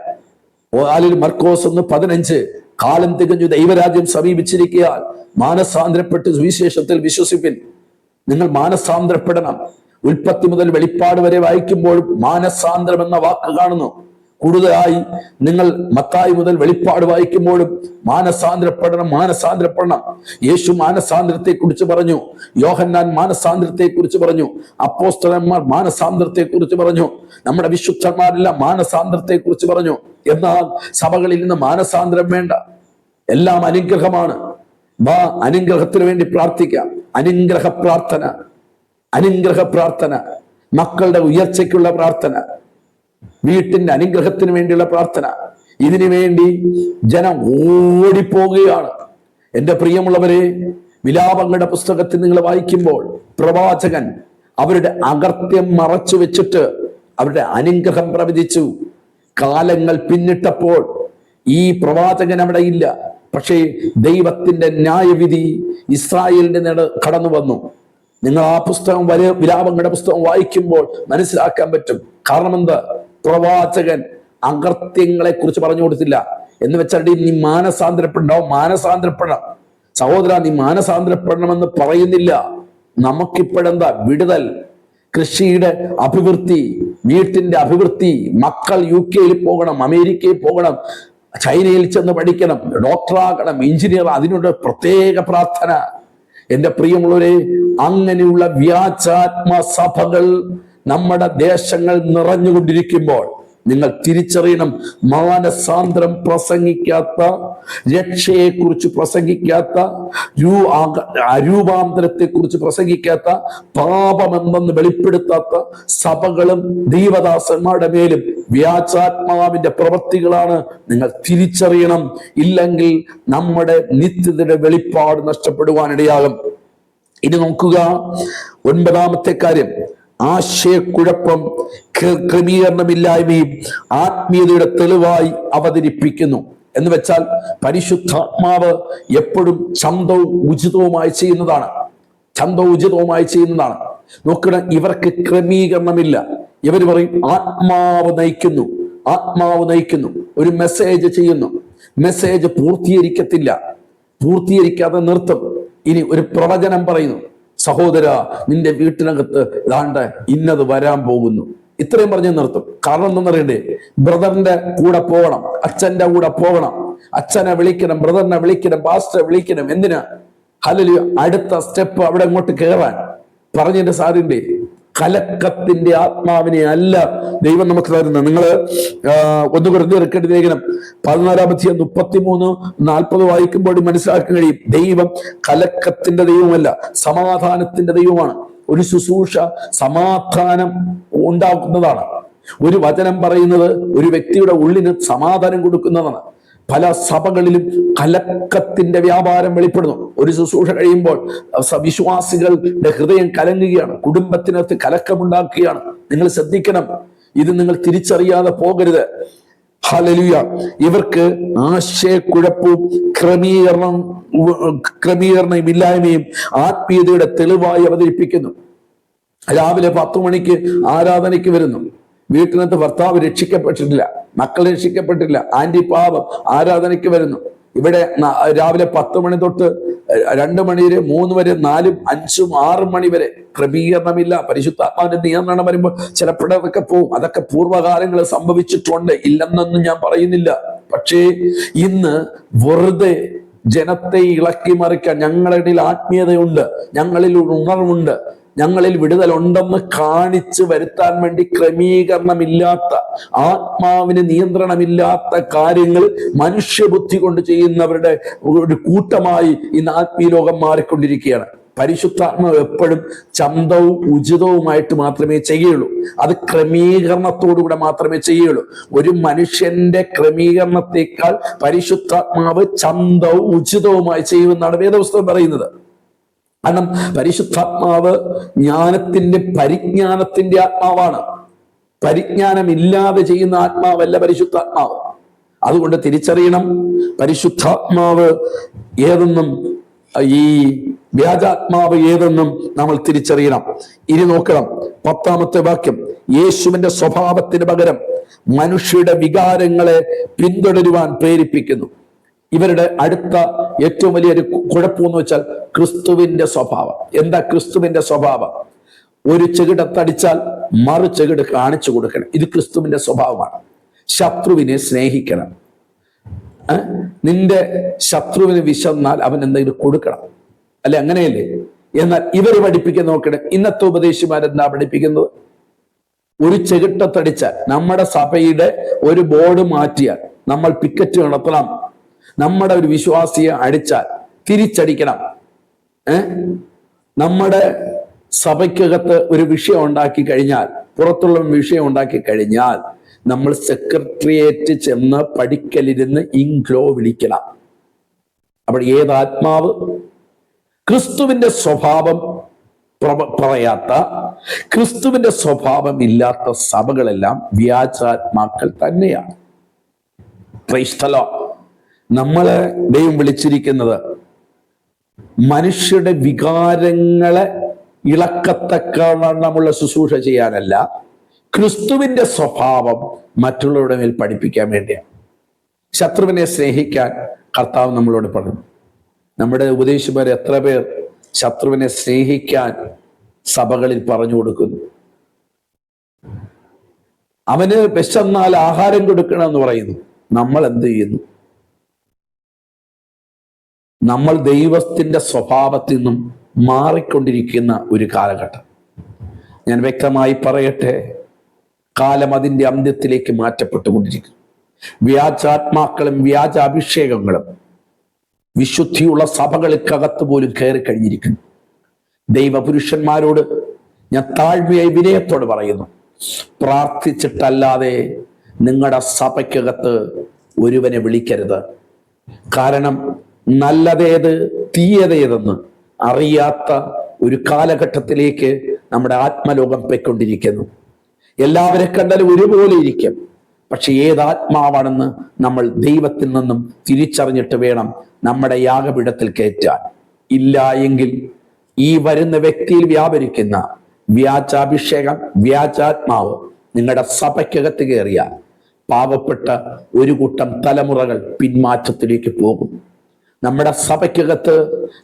മർക്കോസ് 1:15 കാലം തികഞ്ഞു, ദൈവരാജ്യം സമീപിച്ചിരിക്കയാൽ മാനസാന്തരപ്പെട്ട് സുവിശേഷത്തിൽ വിശ്വസിപ്പിൻ. നിങ്ങൾ മാനസാന്തരപ്പെടണം. ഉൽപ്പത്തി മുതൽ വെളിപ്പാട് വരെ വായിക്കുമ്പോഴും മാനസാന്തരം എന്ന വാക്ക് കാണുന്നു. കൂടുതലായി നിങ്ങൾ മത്തായി മുതൽ വെളിപ്പാട് വായിക്കുമ്പോഴും മാനസാന്തരപ്പെടണം. യേശു മാനസാന്തരത്തെ കുറിച്ച് പറഞ്ഞു, യോഹന്നാൻ മാനസാന്തരത്തെ കുറിച്ച് പറഞ്ഞു, അപ്പോസ്തലന്മാർ മാനസാന്തരത്തെ കുറിച്ച് പറഞ്ഞു, നമ്മുടെ വിശുദ്ധന്മാരെല്ലാം മാനസാന്തരത്തെ കുറിച്ച് പറഞ്ഞു. എന്നാൽ സഭകളിൽ നിന്ന് മാനസാന്തരം വേണ്ട, എല്ലാം അനുഗ്രഹമാണ്. അനുഗ്രഹത്തിന് വേണ്ടി പ്രാർത്ഥിക്കാം. അനുഗ്രഹ പ്രാർത്ഥന, മക്കളുടെ ഉയർച്ചയ്ക്കുള്ള പ്രാർത്ഥന, വീട്ടിന്റെ അനുഗ്രഹത്തിന് വേണ്ടിയുള്ള പ്രാർത്ഥന. ഇതിനു വേണ്ടി ജനം ഓടിപ്പോകുകയാണ്. എൻ്റെ പ്രിയമുള്ളവരെ, വിലാപങ്ങളുടെ പുസ്തകത്തിൽ നിങ്ങൾ വായിക്കുമ്പോൾ പ്രവാചകൻ അവരുടെ അകർത്യം മറച്ചു വെച്ചിട്ട് അവരുടെ അനുഗ്രഹം പ്രവചിച്ചു. കാലങ്ങൾ പിന്നിട്ടപ്പോൾ ഈ പ്രവാചകൻ അവിടെ ഇല്ല. പക്ഷേ ദൈവത്തിന്റെ ന്യായവിധി ഇസ്രായേലിന്റെ നേരെ കടന്നു വന്നു. നിങ്ങൾ ആ പുസ്തകം വിലാപങ്ങളുടെ പുസ്തകം വായിക്കുമ്പോൾ മനസ്സിലാക്കാൻ പറ്റും. കാരണം എന്താ? പ്രവാചകൻ അകൃത്യങ്ങളെ കുറിച്ച് പറഞ്ഞു കൊടുത്തില്ല. എന്ന് വെച്ചാൽ നീ മാനസാന്തരപ്പെടണം. സഹോദര, നീ മാനസാന്തരപ്പെടണമെന്ന് പറയുന്നില്ല. നമുക്കിപ്പോഴെന്താ? വിടുതൽ, കൃഷിയുടെ അഭിവൃദ്ധി, വീട്ടിന്റെ അഭിവൃദ്ധി, മക്കൾ UK പോകണം, അമേരിക്കയിൽ പോകണം, ചൈനയിൽ ചെന്ന് പഠിക്കണം, ഡോക്ടറാകണം, എഞ്ചിനീയർ, അതിനുള്ള പ്രത്യേക പ്രാർത്ഥന. എൻ്റെ പ്രിയമുള്ളവരെ, അങ്ങനെയുള്ള വ്യാജാത്മ സഭകൾ നമ്മുടെ ദേശങ്ങൾ നിറഞ്ഞുകൊണ്ടിരിക്കുമ്പോൾ നിങ്ങൾ തിരിച്ചറിയണം. മാനസാന്തരം പ്രസംഗിക്കാത്ത, രക്ഷയെക്കുറിച്ച് പ്രസംഗിക്കാത്ത, രൂപാന്തരത്തെ കുറിച്ച് പ്രസംഗിക്കാത്ത, പാപമെന്തെന്ന് വെളിപ്പെടുത്താത്ത സഭകളും ദൈവദാസന്മാരുടെ മേലും വ്യാജാത്മാവിന്റെ പ്രവൃത്തികളാണ്. നിങ്ങൾ തിരിച്ചറിയണം. ഇല്ലെങ്കിൽ നമ്മുടെ നിത്യതയുടെ വെളിപ്പാട് നഷ്ടപ്പെടുവാനിടയാകും. ഇനി നോക്കുക, 9ാമത്തെ കാര്യം, ആശയക്കുഴപ്പം, ക്രമീകരണമില്ലായ്മയും ആത്മീയതയുടെ തെളിവായി അവതരിപ്പിക്കുന്നു. എന്ന് വെച്ചാൽ പരിശുദ്ധാത്മാവ് എപ്പോഴും ചന്തവും ഉചിതവുമായി ചെയ്യുന്നതാണ്. നോക്കണം, ഇവർക്ക് ക്രമീകരണമില്ല. ഇവർ പറയും ആത്മാവ് നയിക്കുന്നു. ഒരു മെസ്സേജ് ചെയ്യുന്നു, മെസ്സേജ് പൂർത്തീകരിക്കാതെ നിർത്തും. ഇനി ഒരു പ്രവചനം പറയുന്നു, സഹോദര നിന്റെ വീട്ടിനകത്ത് ദാണ്ട് ഇന്നത് വരാൻ പോകുന്നു, ഇത്രയും പറഞ്ഞ് നിർത്തും. കാരണം എന്തെന്നറിയണ്ടേ? ബ്രദറിന്റെ കൂടെ പോകണം, അച്ഛന്റെ കൂടെ പോകണം, അച്ഛനെ വിളിക്കണം, ബ്രദറിനെ വിളിക്കണം, പാസ്റ്ററെ വിളിക്കണം. എന്തിനാ? ഹല്ലേലൂയ, അടുത്ത സ്റ്റെപ്പ് അവിടെ അങ്ങോട്ട് കയറാൻ. പറഞ്ഞതിന്റെ സാറിന്റെ കലക്കത്തിന്റെ ആത്മാവിനെ അല്ല ദൈവം നമുക്ക് തരുന്നത്. നിങ്ങൾ 1 കൊരിന്ത്യർ ലേഖനം 14:33-40 വായിക്കുമ്പോൾ മനസ്സിലാക്കാൻ കഴിയും. ദൈവം കലക്കത്തിന്റെ ദൈവമല്ല, സമാധാനത്തിന്റെ ദൈവമാണ്. ഒരു ശുശ്രൂഷ സമാധാനം ഉണ്ടാക്കുന്നതാണ്. ഒരു വചനം പറയുന്നത് ഒരു വ്യക്തിയുടെ ഉള്ളിന് സമാധാനം കൊടുക്കുന്നതാണ്. പല സഭകളിലും കലക്കത്തിന്റെ വ്യാപാരം വെളിപ്പെടുന്നു. ഒരു ശുശ്രൂഷ കഴിയുമ്പോൾ വിശ്വാസികളുടെ ഹൃദയം കലങ്ങുകയാണ്, കുടുംബത്തിനകത്ത് കലക്കമുണ്ടാക്കുകയാണ്. നിങ്ങൾ ശ്രദ്ധിക്കണം, ഇത് നിങ്ങൾ തിരിച്ചറിയാതെ പോകരുത്. ഹല്ലേലൂയ. ഇവർക്ക് ആശയക്കുഴപ്പവും ക്രമീകരണമില്ലായ്മയും ആത്മീയതയുടെ തെളിവായി അവതരിപ്പിക്കുന്നു. രാവിലെ 10 മണിക്ക് ആരാധനയ്ക്ക് വരുന്നു, വീട്ടിനകത്ത് ഭർത്താവ് രക്ഷിക്കപ്പെട്ടിട്ടില്ല, മക്കൾ രക്ഷിക്കപ്പെട്ടില്ല, ആന്റി പാപം ആരാധനയ്ക്ക് വരുന്നു. ഇവിടെ രാവിലെ 10 മണി തൊട്ട് 2 മണി വരെ, 3 വരെ, 4, 5, 6 മണി വരെ ക്രമീകരണമില്ല. പരിശുദ്ധാത്മാവിന്റെ നിയന്ത്രണം വരുമ്പോൾ ചിലപ്പോഴതൊക്കെ പോവും. അതൊക്കെ പൂർവ്വകാലങ്ങൾ സംഭവിച്ചിട്ടുണ്ട്, ഇല്ലെന്നൊന്നും ഞാൻ പറയുന്നില്ല. പക്ഷേ ഇന്ന് വെറുതെ ജനത്തെ ഇളക്കി മറിക്കാൻ, ഞങ്ങളുടെ ഇടയിൽ ആത്മീയതയുണ്ട്, ഞങ്ങളിൽ ഉണർവുണ്ട്, ഞങ്ങളിൽ വിടുതലുണ്ടെന്ന് കാണിച്ചു വരുത്താൻ വേണ്ടി ക്രമീകരണമില്ലാത്ത, ആത്മാവിന് നിയന്ത്രണമില്ലാത്ത കാര്യങ്ങൾ മനുഷ്യബുദ്ധി കൊണ്ട് ചെയ്യുന്നവരുടെ ഒരു കൂട്ടമായി ഇന്ന് ആത്മീയ ലോകം മാറിക്കൊണ്ടിരിക്കുകയാണ്. പരിശുദ്ധാത്മാവ് എപ്പോഴും ചന്തവും ഉചിതവുമായിട്ട് മാത്രമേ ചെയ്യുള്ളൂ. അത് ക്രമീകരണത്തോടുകൂടെ മാത്രമേ ചെയ്യുള്ളൂ. ഒരു മനുഷ്യന്റെ ക്രമീകരണത്തെക്കാൾ പരിശുദ്ധാത്മാവ് ചന്തവും ഉചിതവുമായി ചെയ്യുമെന്നാണ് വേദപുസ്തകം പറയുന്നത്. കാരണം പരിശുദ്ധാത്മാവ് ജ്ഞാനത്തിന്റെ, പരിജ്ഞാനത്തിന്റെ ആത്മാവാണ്. പരിജ്ഞാനമില്ലാതെ ചെയ്യുന്ന ആത്മാവല്ല പരിശുദ്ധാത്മാവ്. അതുകൊണ്ട് തിരിച്ചറിയണം, പരിശുദ്ധാത്മാവ് ഏതെന്നും ഈ വ്യാജാത്മാവ് ഏതെന്നും നമ്മൾ തിരിച്ചറിയണം. ഇനി നോക്കണം, 10ാമത്തെ വാക്യം, യേശുവിന്റെ സ്വഭാവത്തിന് പകരം മനുഷ്യരുടെ വികാരങ്ങളെ പിന്തുടരുവാൻ പ്രേരിപ്പിക്കുന്നു. ഇവരുടെ അടുത്ത ഏറ്റവും വലിയൊരു കുഴപ്പമെന്ന് വെച്ചാൽ ക്രിസ്തുവിന്റെ സ്വഭാവം. എന്താ ക്രിസ്തുവിന്റെ സ്വഭാവം? ഒരു ചെകിടത്തടിച്ചാൽ മറു ചെകിട് കാണിച്ചു കൊടുക്കണം. ഇത് ക്രിസ്തുവിന്റെ സ്വഭാവമാണ്. ശത്രുവിനെ സ്നേഹിക്കണം. നിന്റെ ശത്രുവിന് വിശന്നാൽ അവൻ എന്തെങ്കിലും കൊടുക്കണം, അല്ലെ? അങ്ങനെയല്ലേ? എന്നാൽ ഇവര് പഠിപ്പിക്കുന്ന നോക്കണം, ഇന്നത്തെ ഉപദേശിമാരെന്താ പഠിപ്പിക്കുന്നത്? ഒരു ചെകിട്ടത്തടിച്ചാൽ, നമ്മുടെ സഭയുടെ ഒരു ബോർഡ് മാറ്റിയാൽ നമ്മൾ പിക്കറ്റ് നടത്തണം. നമ്മുടെ ഒരു വിശ്വാസിയെ അടിച്ചാൽ തിരിച്ചടിക്കണം. നമ്മുടെ സഭയ്ക്കകത്ത് ഒരു വിഷയം ഉണ്ടാക്കി കഴിഞ്ഞാൽ, പുറത്തുള്ള വിഷയം ഉണ്ടാക്കി കഴിഞ്ഞാൽ നമ്മൾ സെക്രട്ടേറിയറ്റ് ചെന്ന് പഠിക്കലിരുന്ന് ഇംഗ്ലോ വിളിക്കണം. അപ്പോൾ ഏതാത്മാവ്? ക്രിസ്തുവിന്റെ സ്വഭാവം പറയാത്ത, ക്രിസ്തുവിന്റെ സ്വഭാവം ഇല്ലാത്ത സഭകളെല്ലാം വ്യാജാത്മാക്കൾ തന്നെയാണ്. Praise the Lord. നമ്മളെ ദൈവം വിളിച്ചിരിക്കുന്നത് മനുഷ്യരുടെ വികാരങ്ങളെ ഇളക്കത്തക്കവണ്ണമുള്ള ശുശ്രൂഷ ചെയ്യാനല്ല, ക്രിസ്തുവിന്റെ സ്വഭാവം മറ്റുള്ളവരുടെ മേൽ പഠിപ്പിക്കാൻ വേണ്ടിയാണ്. ശത്രുവിനെ സ്നേഹിക്കാൻ കർത്താവ് നമ്മളോട് പറഞ്ഞു. നമ്മുടെ ഉപദേശിമാർ എത്ര പേർ ശത്രുവിനെ സ്നേഹിക്കാൻ സഭകളിൽ പറഞ്ഞു കൊടുക്കുന്നു? അവന് വിശന്നാൽ ആഹാരം കൊടുക്കണമെന്ന് പറയുന്നു. നമ്മൾ എന്ത് ചെയ്യുന്നു? നമ്മൾ ദൈവത്തിന്റെ സ്വഭാവത്തിൽ നിന്നും മാറിക്കൊണ്ടിരിക്കുന്ന ഒരു കാലഘട്ടം. ഞാൻ വ്യക്തമായി പറയട്ടെ, കാലം അതിന്റെ അന്ത്യത്തിലേക്ക് മാറ്റപ്പെട്ടുകൊണ്ടിരിക്കുന്നു. വ്യാജാത്മാക്കളും വ്യാജ അഭിഷേകങ്ങളും വിശുദ്ധിയുള്ള സഭകൾക്കകത്ത് പോലും കയറി കഴിഞ്ഞിരിക്കുന്നു. ദൈവപുരുഷന്മാരോട് ഞാൻ താഴ്മയായി വിനയത്തോട് പറയുന്നു, പ്രാർത്ഥിച്ചിട്ടല്ലാതെ നിങ്ങളുടെ സഭയ്ക്കകത്ത് ഒരുവനെ വിളിക്കരുത്. കാരണം നല്ലതേത് തീയതേതെന്ന് അറിയാത്ത ഒരു കാലഘട്ടത്തിലേക്ക് നമ്മുടെ ആത്മലോകം പോയിക്കൊണ്ടിരിക്കുന്നു. എല്ലാവരെ കണ്ടാലും ഒരുപോലെ ഇരിക്കും, പക്ഷെ ഏതാത്മാവാണെന്ന് നമ്മൾ ദൈവത്തിൽ നിന്നും തിരിച്ചറിഞ്ഞിട്ട് വേണം നമ്മുടെ യാഗപീഠത്തിൽ കയറ്റാൻ. ഇല്ല എങ്കിൽ ഈ വരുന്ന വ്യക്തിയിൽ വ്യാപരിക്കുന്ന വ്യാജാഭിഷേകം, വ്യാജാത്മാവ് നിങ്ങളുടെ സഭയ്ക്കകത്ത് കയറിയാൽ പാവപ്പെട്ട ഒരു കൂട്ടം തലമുറകൾ പിന്മാറ്റത്തിലേക്ക് പോകും. നമ്മുടെ സഭയ്ക്കകത്ത്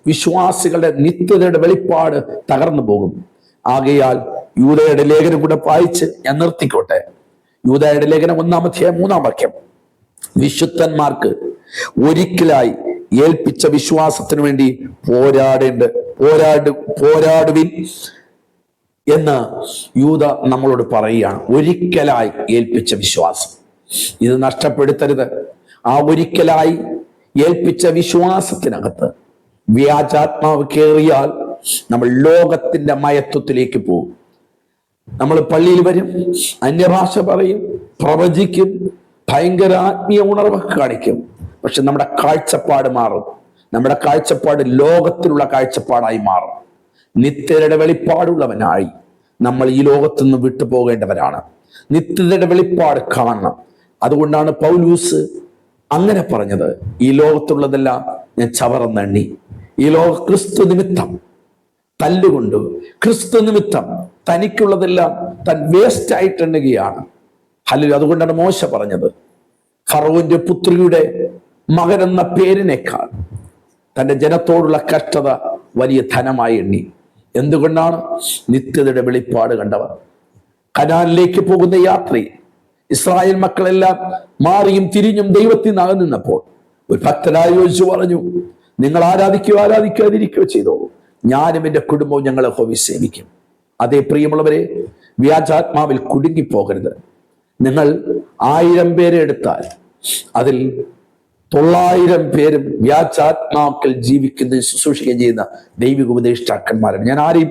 വിശ്വാസികളുടെ നിത്യതയുടെ വെളിപ്പാട് തകർന്നു പോകും. ആകയാൽ യൂദയുടെ ലേഖനം കൂടെ വായിച്ച് ഞാൻ നിർത്തിക്കോട്ടെ. യൂദയുടെ ലേഖനം 1-ാം അധ്യായം 3-ാം വാക്യം, വിശുദ്ധന്മാർക്ക് ഒരിക്കലായി ഏൽപ്പിച്ച വിശ്വാസത്തിനു വേണ്ടി പോരാടുവിൻ എന്ന് യൂദ നമ്മളോട് പറയുകയാണ്. ഒരിക്കലായി ഏൽപ്പിച്ച വിശ്വാസം ഇത് നഷ്ടപ്പെടുത്തരുത്. ആ ഒരിക്കലായി ഏൽപ്പിച്ച വിശ്വാസത്തിനകത്ത് വ്യാജാത്മാവ് കയറിയാൽ നമ്മൾ ലോകത്തിന്റെ മയത്വത്തിലേക്ക് പോകും. നമ്മൾ പള്ളിയിൽ വരും, അന്യഭാഷ പറയും, പ്രവചിക്കും, ഭയങ്കര ആത്മീയ ഉണർവൊക്കെ കാണിക്കും. പക്ഷെ നമ്മുടെ കാഴ്ചപ്പാട് മാറും. നമ്മുടെ കാഴ്ചപ്പാട് ലോകത്തിലുള്ള കാഴ്ചപ്പാടായി മാറും. നിത്യതയുടെ വെളിപ്പാടുള്ളവനായി നമ്മൾ ഈ ലോകത്തു നിന്ന് വിട്ടുപോകേണ്ടവരാണ്. നിത്യതയുടെ വെളിപ്പാട് കാണണം. അതുകൊണ്ടാണ് പൗലൂസ് അങ്ങനെ പറഞ്ഞത്, ഈ ലോകത്തുള്ളതെല്ലാം ഞാൻ ചവറന്നെണ്ണി. ഈ ലോക ക്രിസ്തു നിമിത്തം തല്ലുകൊണ്ട്, ക്രിസ്തു നിമിത്തം തനിക്കുള്ളതെല്ലാം താൻ വേസ്റ്റ് ആയിട്ട് എണ്ണുകയാണ്. ഹല്ലേലൂയ. അതുകൊണ്ടാണ് മോശ പറഞ്ഞത്, ഫറവോന്റെ പുത്രിയുടെ മകനെന്ന പേരിനേക്കാൾ തന്റെ ജനത്തോടുള്ള കഷ്ടത വലിയ ധനമായി എണ്ണി. എന്തുകൊണ്ടാണ്? നിത്യതയുടെ വെളിപ്പാട് കണ്ടവർ. കനാനിലേക്ക് പോകുന്ന യാത്രയിൽ ഇസ്രായേൽ മക്കളെല്ലാം മാറിയും തിരിഞ്ഞും ദൈവത്തിൽ നിന്ന് അകന്നിരുന്നപ്പോൾ ഒരു ഭക്തനായ യോശുവ പറഞ്ഞു, നിങ്ങൾ ആരാധിക്കാതിരിക്കുകയോ ചെയ്തോ, ഞാനും എൻ്റെ കുടുംബവും ഞങ്ങൾ യഹോവയെ സേവിക്കും. അതേ പ്രിയമുള്ളവരെ, വ്യാജാത്മാവിൽ കുടുങ്ങിപ്പോകരുത്. നിങ്ങൾ 1000 പേരെ എടുത്താൽ അതിൽ 900 പേരും വ്യാജാത്മാക്കൾ ജീവിക്കുന്ന ശുശ്രൂഷിക്കുകയും ചെയ്യുന്ന ദൈവിക ഉപദേഷ്ടാക്കന്മാരാണ്. ഞാൻ ആരെയും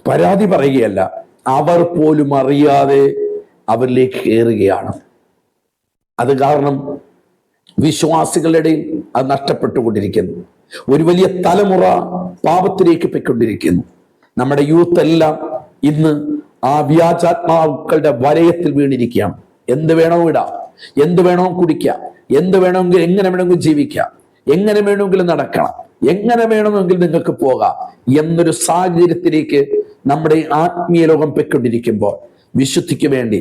പരാതി പറയുകയല്ല, അവർ പോലും അറിയാതെ അവരിലേക്ക് കയറുകയാണ്. അത് കാരണം വിശ്വാസികളുടെ ഇടയിൽ അത് നഷ്ടപ്പെട്ടുകൊണ്ടിരിക്കുന്നു. ഒരു വലിയ തലമുറ പാപത്തിലേക്ക് പോയിക്കൊണ്ടിരിക്കുന്നു. നമ്മുടെ യൂത്ത് എല്ലാം ഇന്ന് ആ വ്യാജാത്മാക്കളുടെ വലയത്തിൽ വീണിരിക്കുകയാണ്. എന്ത് വേണോ ഇടാം, എന്ത് വേണോ കുടിക്കാം, എന്ത് വേണമെങ്കിലും, എങ്ങനെ വേണമെങ്കിലും ജീവിക്കാം, എങ്ങനെ വേണമെങ്കിലും നടക്കണം, എങ്ങനെ വേണമെങ്കിലും നിങ്ങൾക്ക് പോകാം എന്നൊരു സാഹചര്യത്തിലേക്ക് നമ്മുടെ ആത്മീയ ലോകം പോയിക്കൊണ്ടിരിക്കുമ്പോൾ വിശുദ്ധിക്ക് വേണ്ടി,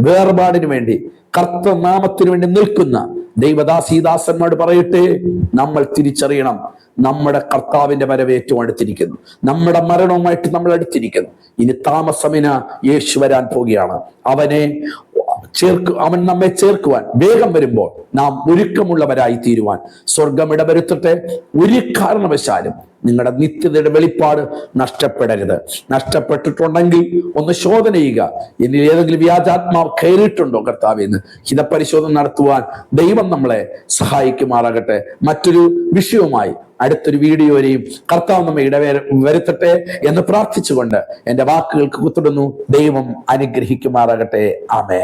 വേർപാടിന് വേണ്ടി, കർത്തനാമത്തിന് വേണ്ടി നിൽക്കുന്ന ദൈവദാസീദാസന്മാരോട് പറയട്ടെ, നമ്മൾ തിരിച്ചറിയണം, നമ്മുടെ കർത്താവിന്റെ വരവ് ഏറ്റവും അടുത്തിരിക്കുന്നു. നമ്മുടെ മരണവുമായിട്ട് നമ്മൾ അടുത്തിരിക്കുന്നു. ഇനി താമസമിന യേശു വരാൻ പോവുകയാണ്. അവൻ നമ്മെ ചേർക്കുവാൻ വേഗം വരുമ്പോൾ നാം ഒരുക്കമുള്ളവരായി തീരുവാൻ സ്വർഗം ഇടവരുത്തട്ടെ. ഒരു കാരണവശാലും നിങ്ങളുടെ നിത്യതയുടെ വെളിപ്പാട് നഷ്ടപ്പെടരുത്. നഷ്ടപ്പെട്ടിട്ടുണ്ടെങ്കിൽ ഒന്ന് ശോധന ചെയ്യുക. എന്നിൽ ഏതെങ്കിലും വ്യാജാത്മാവ് കയറിയിട്ടുണ്ടോ കർത്താവെന്ന് ഹിതപരിശോധന നടത്തുവാൻ ദൈവം നമ്മളെ സഹായിക്കുമാറാകട്ടെ. മറ്റൊരു വിഷയവുമായി അടുത്തൊരു വീഡിയോ വരെയും കർത്താവ് നമ്മെ വരുത്തട്ടെ എന്ന് പ്രാർത്ഥിച്ചുകൊണ്ട് എൻ്റെ വാക്കുകൾക്ക് കുത്തുടുന്നു. ദൈവം അനുഗ്രഹിക്കുമാറാകട്ടെ. ആമേൻ.